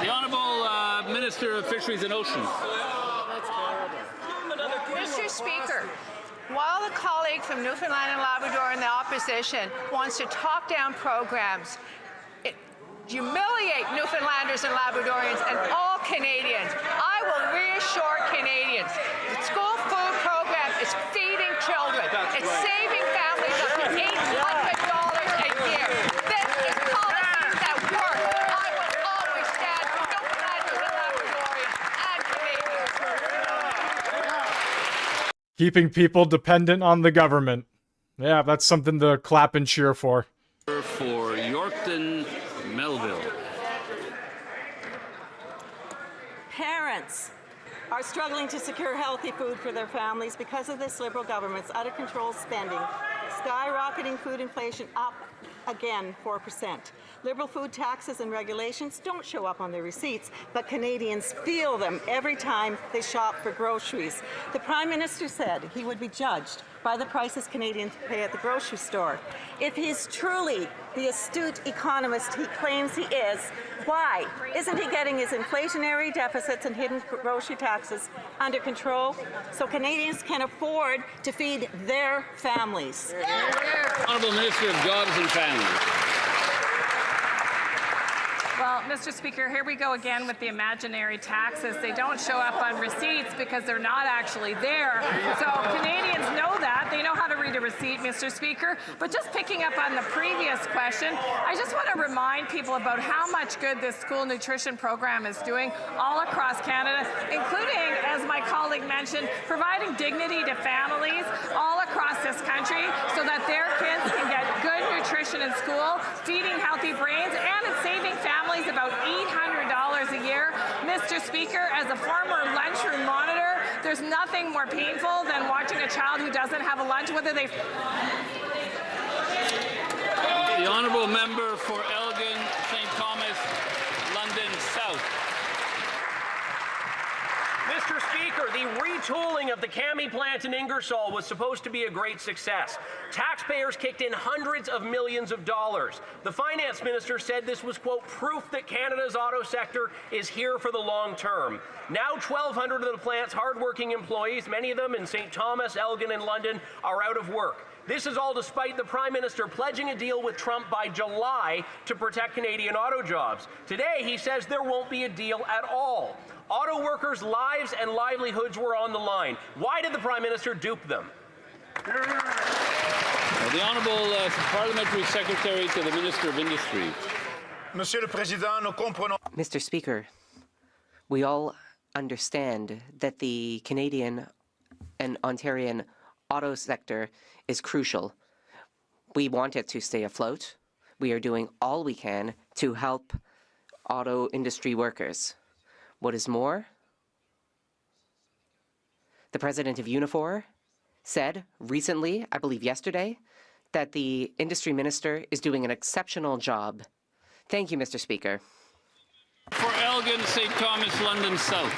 The Honourable Minister of Fisheries and Oceans. Mr. Speaker, while the colleague from Newfoundland and Labrador in the opposition wants to talk down programs, humiliate Newfoundlanders and Labradorians and all Canadians, I will reassure Canadians the school food program is feeding children. It's saving families up to $800 a year. This is policies that work. I will always stand for Newfoundlanders and Labradorians and Canadians. Keeping people dependent on the government. Yeah, that's something to clap and cheer for. For Yorkton, Melville. Parents are struggling to secure healthy food for their families because of this Liberal government's out-of-control spending, skyrocketing food inflation up again 4%. Liberal food taxes and regulations don't show up on their receipts, but Canadians feel them every time they shop for groceries. The Prime Minister said he would be judged by the prices Canadians pay at the grocery store. If he's truly the astute economist he claims he is, why isn't he getting his inflationary deficits and hidden grocery taxes under control so Canadians can afford to feed their families? Honourable Minister of Jobs and Families. Well, Mr. Speaker, here we go again with the imaginary taxes. They don't show up on receipts because they're not actually there. So Canadians know that. They know how to read a receipt, Mr. Speaker. But just picking up on the previous question, I just want to remind people about how much good this school nutrition program is doing all across Canada, including, as my colleague mentioned, providing dignity to families all across this country so that their kids can get good nutrition in school, feeding healthy brains, and it's saving families about $800 a year. Mr. Speaker, as a former lunchroom monitor, there's nothing more painful than watching a child who doesn't have a lunch, whether they... The honourable member for Elgin, St. Thomas, London South. Mr. Speaker, the retooling of the Carney plant in Ingersoll was supposed to be a great success. Taxpayers kicked in hundreds of millions of dollars. The finance minister said this was, quote, proof that Canada's auto sector is here for the long term. Now 1,200 of the plant's hardworking employees, many of them in St. Thomas, Elgin, and London, are out of work. This is all despite the Prime Minister pledging a deal with Trump by July to protect Canadian auto jobs. Today, he says there won't be a deal at all. Auto workers' lives and livelihoods were on the line. Why did the Prime Minister dupe them? The Honourable Parliamentary Secretary to the Minister of Industry. Mr. Speaker, we all understand that the Canadian and Ontarian auto sector is crucial. We want it to stay afloat. We are doing all we can to help auto industry workers. What is more, the president of Unifor said recently, I believe yesterday, that the industry minister is doing an exceptional job. Thank you, Mr. Speaker. For Elgin, St. Thomas, London South.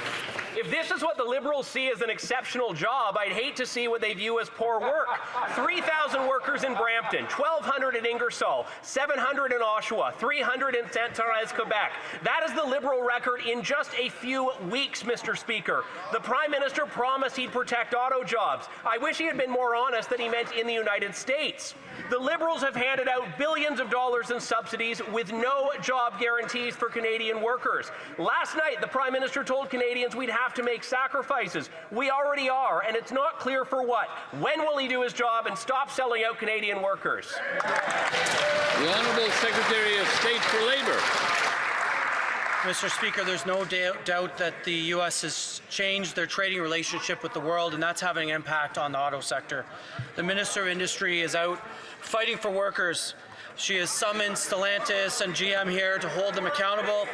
If this is what the Liberals see as an exceptional job, I'd hate to see what they view as poor work. 3,000 workers in Brampton, 1,200 in Ingersoll, 700 in Oshawa, 300 in Sainte-Thérèse, Quebec. That is the Liberal record in just a few weeks, Mr. Speaker. The Prime Minister promised he'd protect auto jobs. I wish he had been more honest that he meant in the United States. The Liberals have handed out billions of dollars in subsidies with no job guarantees for Canadian workers. Last night, the Prime Minister told Canadians we'd have to make sacrifices. We already are, and it's not clear for what. When will he do his job and stop selling out Canadian workers? The Honourable Secretary of State for Labour. Mr. Speaker, there's no doubt that the U.S. has changed their trading relationship with the world, and that's having an impact on the auto sector. The Minister of Industry is out fighting for workers. She has summoned Stellantis and GM here to hold them accountable.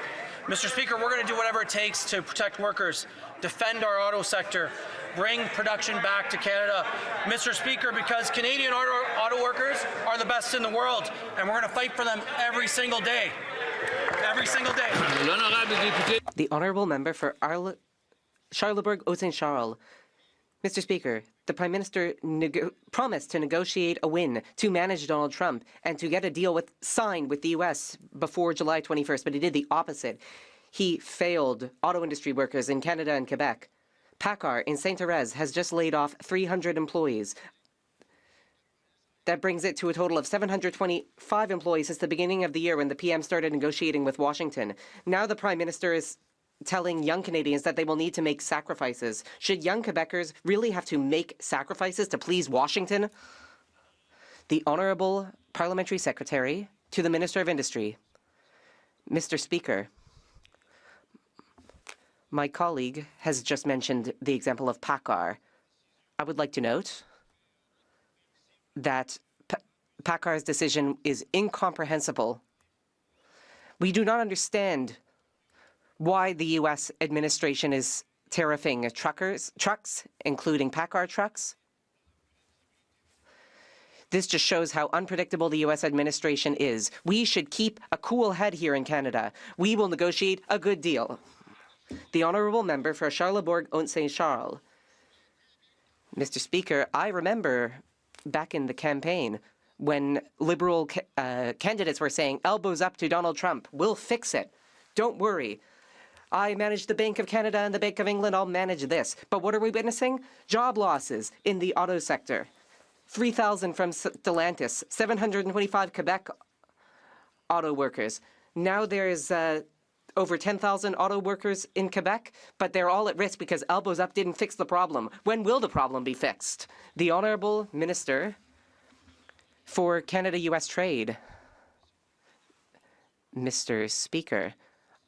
Mr. Speaker, we're going to do whatever it takes to protect workers, defend our auto sector, bring production back to Canada. Mr. Speaker, because Canadian auto workers are the best in the world, and we're going to fight for them every single day. Every single day. The Honourable Member for Charlebourg-Haut-Saint-Charles. Mr. Speaker, the Prime Minister promised to negotiate a win to manage Donald Trump and to get a deal signed with the U.S. before July 21st, but he did the opposite. He failed auto industry workers in Canada and Quebec. PACCAR in Sainte-Thérèse has just laid off 300 employees. That brings it to a total of 725 employees since the beginning of the year when the PM started negotiating with Washington. Now the Prime Minister is telling young Canadians that they will need to make sacrifices. Should young Quebecers really have to make sacrifices to please Washington? The Honourable Parliamentary Secretary to the Minister of Industry. Mr. Speaker, my colleague has just mentioned the example of PACCAR. I would like to note that PACCAR's decision is incomprehensible. We do not understand why the U.S. administration is tariffing trucks, including PACCAR trucks. This just shows how unpredictable the U.S. administration is. We should keep a cool head here in Canada. We will negotiate a good deal. The honourable member for Charlesbourg-Saint-Charles. Mr. Speaker, I remember back in the campaign when Liberal candidates were saying, elbows up to Donald Trump, we'll fix it. Don't worry. I manage the Bank of Canada and the Bank of England, I'll manage this. But what are we witnessing? Job losses in the auto sector. 3,000 from Stellantis, 725 Quebec auto workers. Now there's over 10,000 auto workers in Quebec, but they're all at risk because elbows up didn't fix the problem. When will the problem be fixed? The Honourable Minister for Canada-US Trade. Mr. Speaker,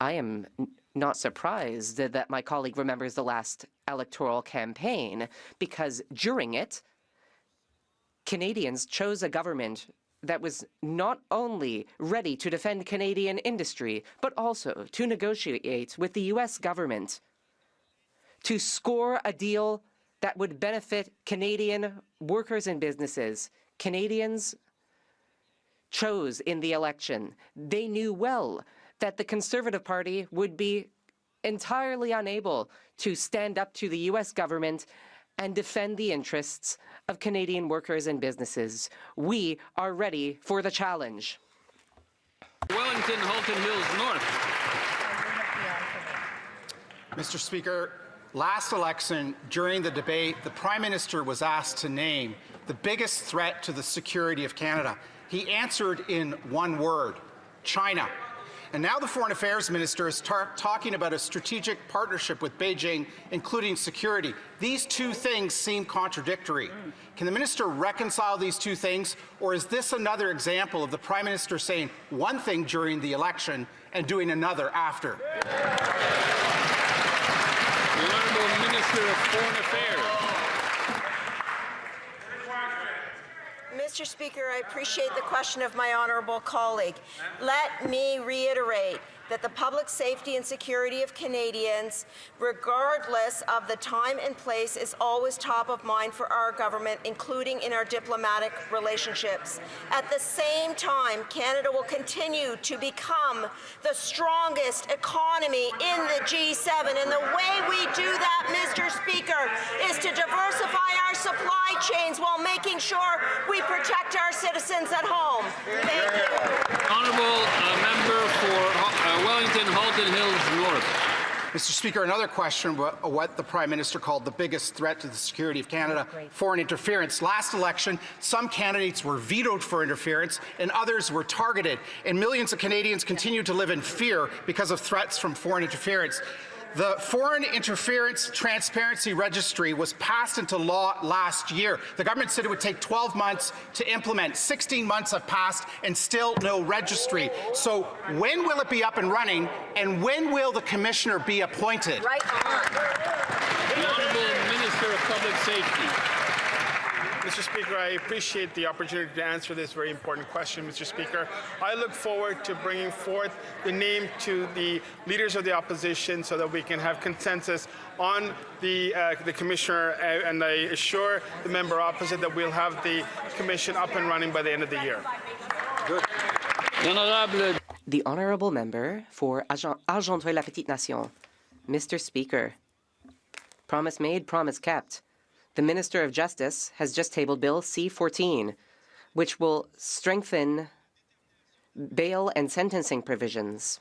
I am not surprised that my colleague remembers the last electoral campaign because during it, Canadians chose a government that was not only ready to defend Canadian industry, but also to negotiate with the U.S. government to score a deal that would benefit Canadian workers and businesses. Canadians chose in the election. They knew well that the Conservative Party would be entirely unable to stand up to the U.S. government and defend the interests of Canadian workers and businesses. We are ready for the challenge. Wellington, Halton Hills North. Mr. Speaker, last election, during the debate, the Prime Minister was asked to name the biggest threat to the security of Canada. He answered in one word, China. And now the Foreign Affairs Minister is talking about a strategic partnership with Beijing, including security. These two things seem contradictory. Can the Minister reconcile these two things, or is this another example of the Prime Minister saying one thing during the election and doing another after? The Honourable Minister of Foreign Affairs. Mr. Speaker, I appreciate the question of my honourable colleague. Let me reiterate that the public safety and security of Canadians, regardless of the time and place, is always top of mind for our government, including in our diplomatic relationships. At the same time, Canada will continue to become the strongest economy in the G7. And the way we do that, Mr. Speaker, is to diversify our supply chains while making sure we protect our citizens at home. Thank you. Honourable member for Wellington, Halton Hills North. Mr. Speaker, another question about what the Prime Minister called the biggest threat to the security of Canada, foreign interference. Last election, some candidates were vetoed for interference and others were targeted, and millions of Canadians continue to live in fear because of threats from foreign interference. The Foreign Interference Transparency Registry was passed into law last year. The government said it would take 12 months to implement. 16 months have passed and still no registry. So when will it be up and running, and when will the commissioner be appointed? Right on. The Honourable Minister of Public Safety. Mr. Speaker, I appreciate the opportunity to answer this very important question, Mr. Speaker. I look forward to bringing forth the name to the leaders of the opposition so that we can have consensus on the commissioner, and I assure the member opposite that we'll have the commission up and running by the end of the year. Good. The honourable member for Argenteuil-la-Petite-Nation. Mr. Speaker, promise made, promise kept. The Minister of Justice has just tabled Bill C-14, which will strengthen bail and sentencing provisions.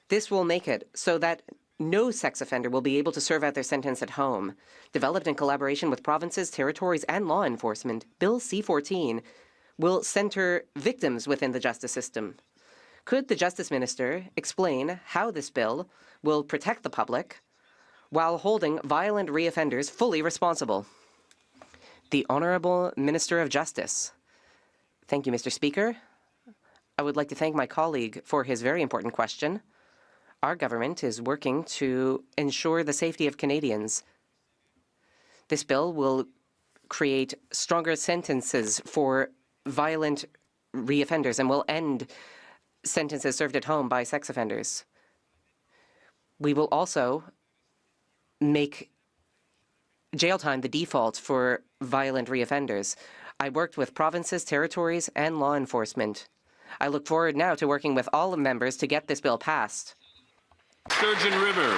This will make it so that no sex offender will be able to serve out their sentence at home. Developed in collaboration with provinces, territories, and law enforcement, Bill C-14 will center victims within the justice system. Could the Justice Minister explain how this bill will protect the public while holding violent reoffenders fully responsible? The Honourable Minister of Justice. Thank you, Mr. Speaker. I would like to thank my colleague for his very important question. Our government is working to ensure the safety of Canadians. This bill will create stronger sentences for violent reoffenders and will end sentences served at home by sex offenders. We will also make jail time the default for violent reoffenders. I worked with provinces, territories, and law enforcement. I look forward now to working with all members to get this bill passed. Sturgeon River.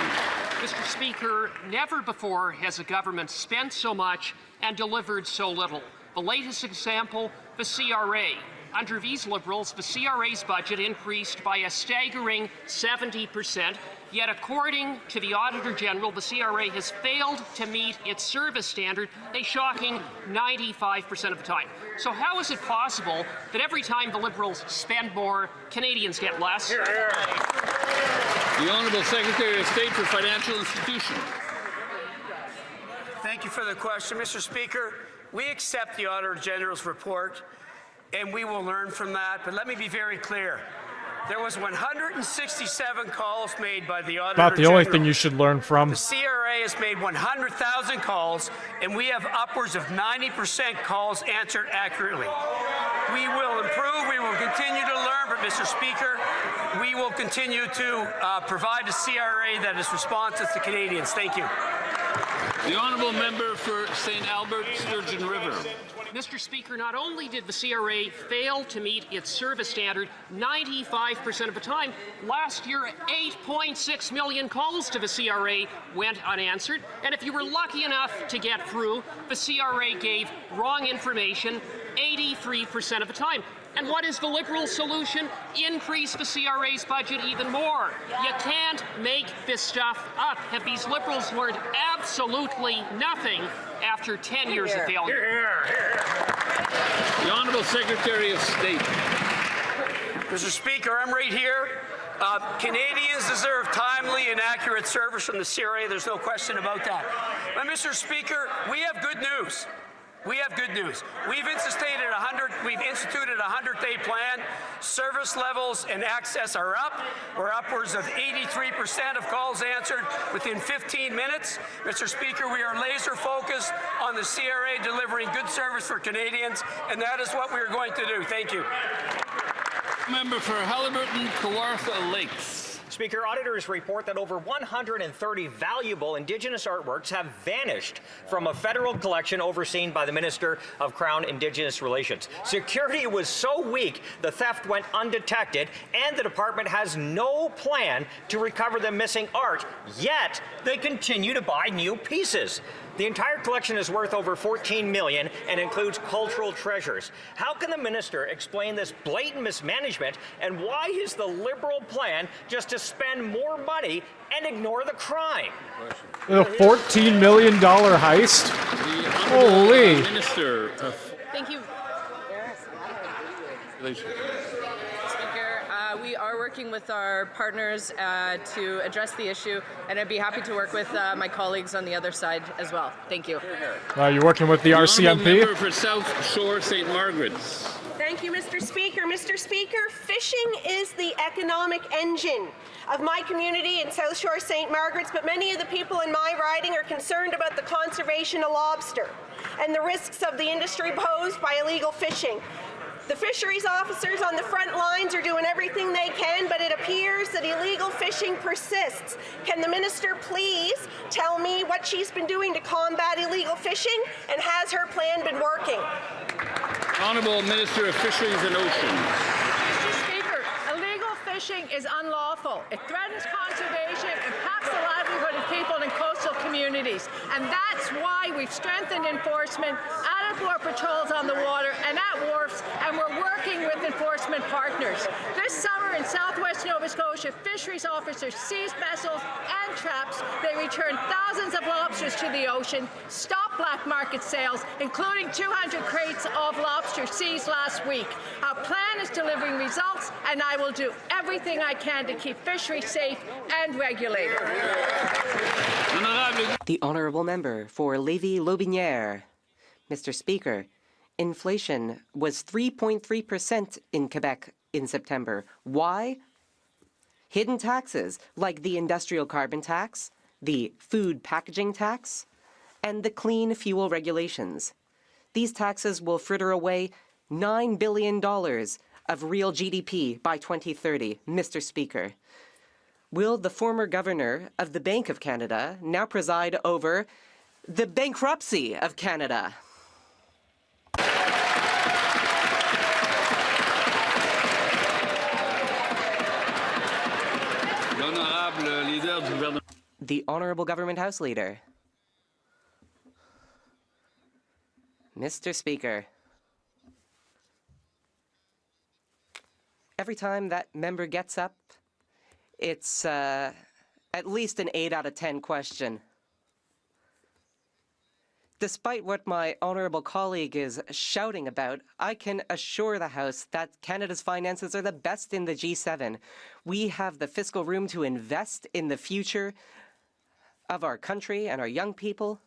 Mr. Speaker, never before has a government spent so much and delivered so little. The latest example, the CRA. Under these Liberals, the CRA's budget increased by a staggering 70%, yet according to the Auditor General, the CRA has failed to meet its service standard a shocking 95% of the time. So how is it possible that every time the Liberals spend more, Canadians get less? The Honourable Secretary of State for Financial Institutions. Thank you for the question, Mr. Speaker. We accept the Auditor General's report, and we will learn from that. But let me be very clear. There was 167 calls made by the Auditor About the General. only thing you should learn from. The CRA has made 100,000 calls, and we have upwards of 90% calls answered accurately. We will improve. We will continue to learn. But, Mr. Speaker, we will continue to provide a CRA that is responsive to Canadians. Thank you. The Honourable Member for St. Albert, Sturgeon River. Mr. Speaker, not only did the CRA fail to meet its service standard 95% of the time, last year 8.6 million calls to the CRA went unanswered, and if you were lucky enough to get through, the CRA gave wrong information 83% of the time. And what is the Liberal solution? Increase the CRA's budget even more. You can't make this stuff up. Have these Liberals learned absolutely nothing after 10 years of failure? The Honourable Secretary of State. Mr. Speaker, I'm right here. Canadians deserve timely and accurate service from the CRA. There's no question about that. But, Mr. Speaker, we have good news. We have good news. We've instituted a 100-day plan. Service levels and access are up. We're upwards of 83% of calls answered within 15 minutes. Mr. Speaker, we are laser focused on the CRA delivering good service for Canadians, and that is what we are going to do. Thank you. Member for Haliburton, Kawartha Lakes. Speaker, auditors report that over 130 valuable Indigenous artworks have vanished from a federal collection overseen by the Minister of Crown Indigenous Relations. Security was so weak, the theft went undetected, and the department has no plan to recover the missing art, yet they continue to buy new pieces. The entire collection is worth over $14 million and includes cultural treasures. How can the minister explain this blatant mismanagement, and why is the Liberal plan just to spend more money and ignore the crime? The $14 million heist? Holy. Minister. Thank you. Speaker, we are working with our partners to address the issue, and I'd be happy to work with my colleagues on the other side as well. Thank you. You're working with the RCMP? Member for South Shore, St. Margaret's. Thank you, Mr. Speaker. Mr. Speaker, fishing is the economic engine of my community in South Shore, St. Margaret's, but many of the people in my riding are concerned about the conservation of lobster and the risks of the industry posed by illegal fishing. The fisheries officers on the front lines are doing everything they can, but it appears that illegal fishing persists. Can the minister please tell me what she's been doing to combat illegal fishing, and has her plan been working? Honourable Minister of Fisheries and Oceans. Mr. Speaker, illegal fishing is unlawful. It threatens conservation, impacts the livelihood of people in coastal communities. And that's why we've strengthened enforcement, added more patrols on the water and at wharfs, and we're working with enforcement partners. This summer in southwest Nova Scotia, fisheries officers seized vessels and traps. They returned thousands of lobsters to the ocean, stopped black market sales, including 200 crates of lobster seized last week. Our plan is delivering results, and I will do everything I can to keep fisheries safe and regulated. The Honourable Member for Lévis-Lotbinière. Mr. Speaker, inflation was 3.3% in Quebec in September. Why? Hidden taxes like the industrial carbon tax, the food packaging tax, and the clean fuel regulations. These taxes will fritter away $9 billion of real GDP by 2030, Mr. Speaker. Will the former governor of the Bank of Canada now preside over the bankruptcy of Canada? L'honorable leader du gouvernement. The Honorable Government House Leader. Mr. Speaker. Every time that member gets up, it's at least an 8 out of 10 question. Despite what my honorable colleague is shouting about, I can assure the House that Canada's finances are the best in the G7. We have the fiscal room to invest in the future of our country and our young people.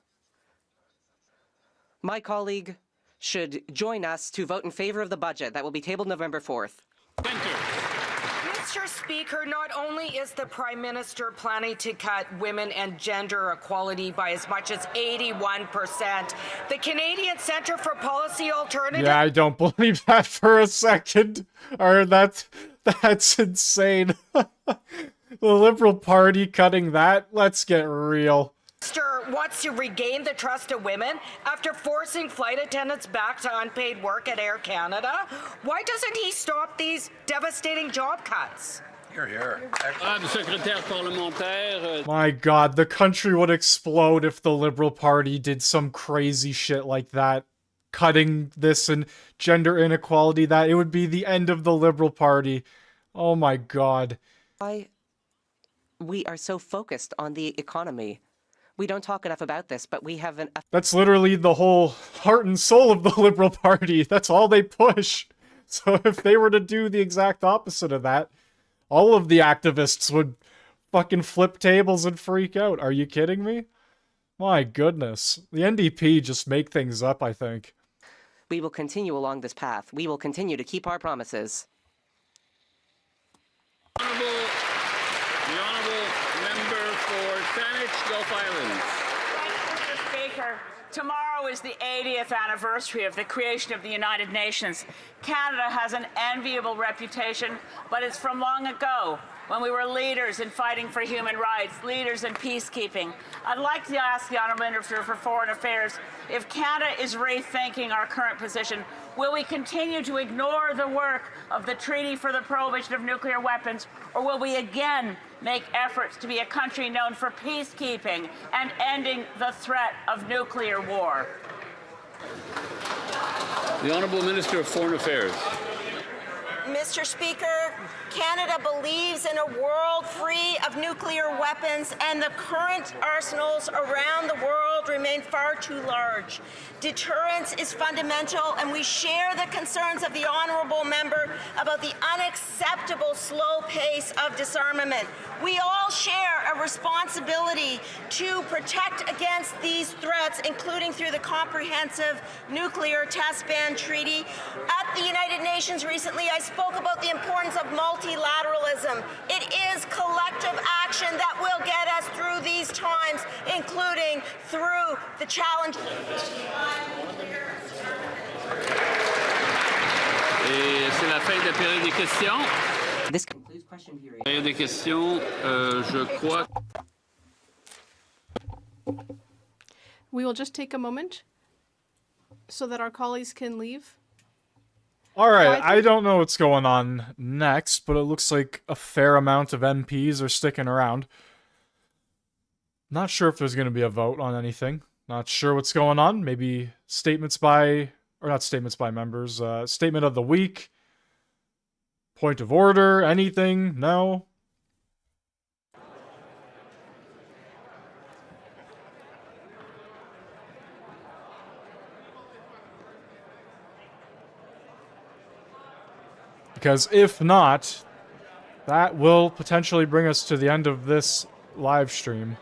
My colleague should join us to vote in favor of the budget that will be tabled November 4th. Mr. Speaker, not only is the Prime Minister planning to cut women and gender equality by as much as 81%, the Canadian Centre for Policy Alternatives... Yeah, I don't believe that for a second. Or that's insane. The Liberal Party cutting that? Let's get real. wants to regain the trust of women after forcing flight attendants back to unpaid work at Air Canada. Why doesn't he stop these devastating job cuts? My God, the country would explode if the Liberal Party did some crazy shit like that. Cutting this and gender inequality, that it would be the end of the Liberal Party. Oh my God. We are so focused on the economy. We don't talk enough about this, but we have an... That's literally the whole heart and soul of the Liberal Party. That's all they push. So if they were to do the exact opposite of that, all of the activists would fucking flip tables and freak out. Are you kidding me? My goodness. The NDP just make things up, I think. We will continue along this path. We will continue to keep our promises. The Honourable Member for Saanich, Gulf Islands. Thank you, Mr. Speaker. Tomorrow is the 80th anniversary of the creation of the United Nations. Canada has an enviable reputation, but it's from long ago, when we were leaders in fighting for human rights, leaders in peacekeeping. I'd like to ask the Honourable Minister for Foreign Affairs, if Canada is rethinking our current position, will we continue to ignore the work of the Treaty for the Prohibition of Nuclear Weapons, or will we again make efforts to be a country known for peacekeeping and ending the threat of nuclear war? The Honourable Minister of Foreign Affairs. Mr. Speaker, Canada believes in a world free of nuclear weapons, and the current arsenals around the world remain far too large. Deterrence is fundamental, and we share the concerns of the honourable member about the unacceptable slow pace of disarmament. We all share a responsibility to protect against these threats, including through the Comprehensive Nuclear Test Ban Treaty. At the United Nations recently, I spoke about the importance of multilateralism. It is collective action that will get us through these times, including through the challenge. Et c'est la fin de la période des questions. This concludes question period. Période des questions, je crois. We will just take a moment so that our colleagues can leave. Alright, I don't know what's going on next, but it looks like a fair amount of MPs are sticking around. Not sure if there's going to be a vote on anything. Not sure what's going on. Maybe statements by... Or not statements by members. Statement of the week. Point of order. Anything? No? Because if not, that will potentially bring us to the end of this live stream.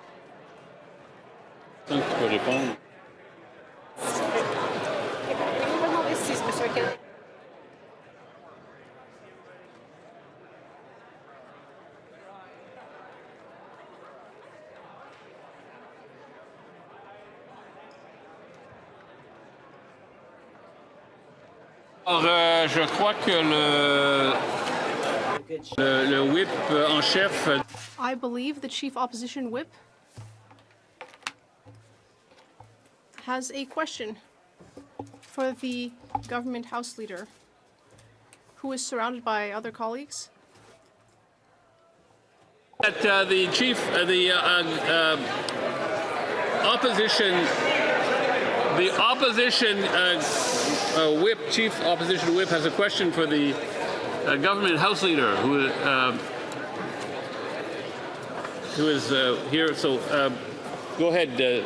Alors, je crois que le whip en chef. I believe the Chief Opposition Whip has a question for the Government House Leader, who is surrounded by other colleagues. That the chief, whip, chief opposition whip, has a question for the government House Leader, who is here. So go ahead.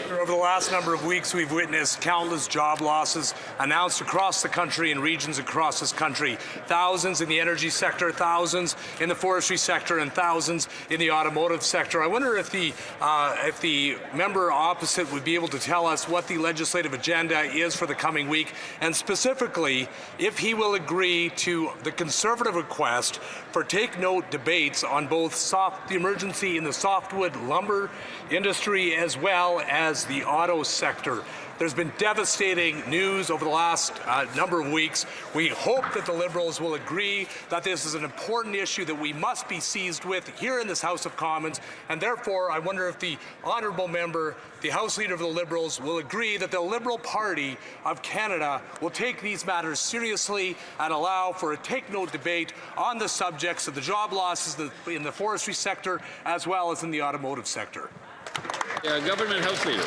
Over the last number of weeks, we've witnessed countless job losses announced across the country and regions across this country. Thousands in the energy sector, thousands in the forestry sector, and thousands in the automotive sector. I wonder if the member opposite would be able to tell us what the legislative agenda is for the coming week, and specifically if he will agree to the Conservative request for take-note debates on both the emergency in the softwood lumber industry as well as the auto sector. There's been devastating news over the last number of weeks. We hope that the Liberals will agree that this is an important issue that we must be seized with here in this House of Commons, and therefore I wonder if the honourable member, the House Leader of the Liberals, will agree that the Liberal Party of Canada will take these matters seriously and allow for a take-note debate on the subjects of the job losses in the forestry sector as well as in the automotive sector. Government House Leader.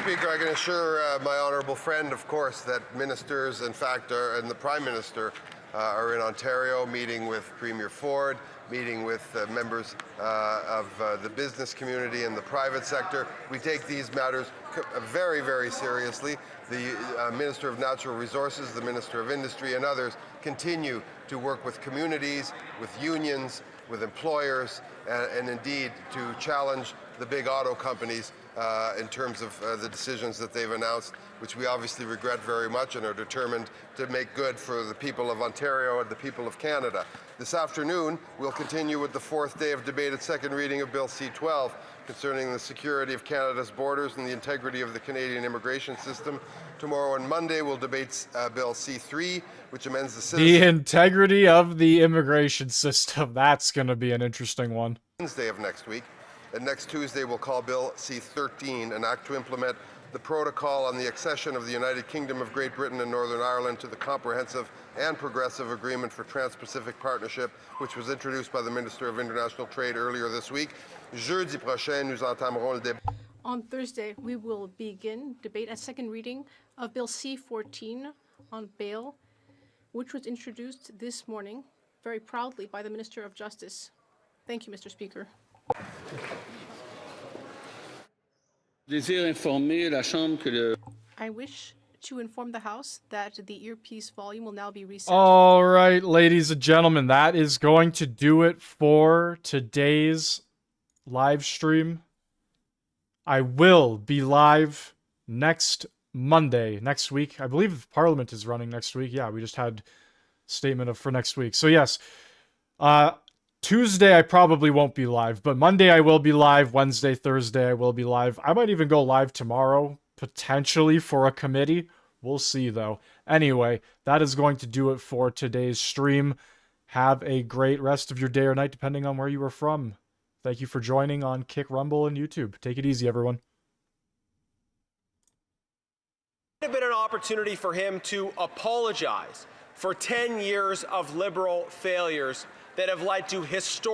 Speaker, I can assure my honourable friend, of course, that ministers, in fact, and the Prime Minister are in Ontario meeting with Premier Ford, meeting with members of the business community and the private sector. We take these matters very, very seriously. The Minister of Natural Resources, the Minister of Industry and others continue to work with communities, with unions, with employers, and indeed to challenge the big auto companies in terms of the decisions that they've announced, which we obviously regret very much and are determined to make good for the people of Ontario and the people of Canada. This afternoon, we'll continue with the fourth day of debate at second reading of Bill C-12 concerning the security of Canada's borders and the integrity of the Canadian immigration system. Tomorrow and Monday, we'll debate Bill C-3, which amends the integrity of the immigration system. That's going to be an interesting one. Wednesday of next week. And next Tuesday, we'll call Bill C-13, an act to implement the protocol on the accession of the United Kingdom of Great Britain and Northern Ireland to the Comprehensive and Progressive Agreement for Trans-Pacific Partnership, which was introduced by the Minister of International Trade earlier this week. Jeudi prochain, nous entamerons le débat. On Thursday, we will begin debate at second reading of Bill C-14 on bail, which was introduced this morning very proudly by the Minister of Justice. Thank you, Mr. Speaker. I wish to inform the House that the earpiece volume will now be reset. All right, ladies and gentlemen, that is going to do it for today's live stream. I will be live next Monday, next week. I believe Parliament is running next week. Yeah, we just had statement for next week. So yes, Tuesday I probably won't be live, but Monday I will be live. Wednesday, Thursday I will be live. I might even go live tomorrow, potentially for a committee. We'll see though. Anyway, that is going to do it for today's stream. Have a great rest of your day or night, depending on where you are from. Thank you for joining on Kick, Rumble, and YouTube. Take it easy, everyone. It would have been an opportunity for him to apologize for 10 years of Liberal failures that have led to historic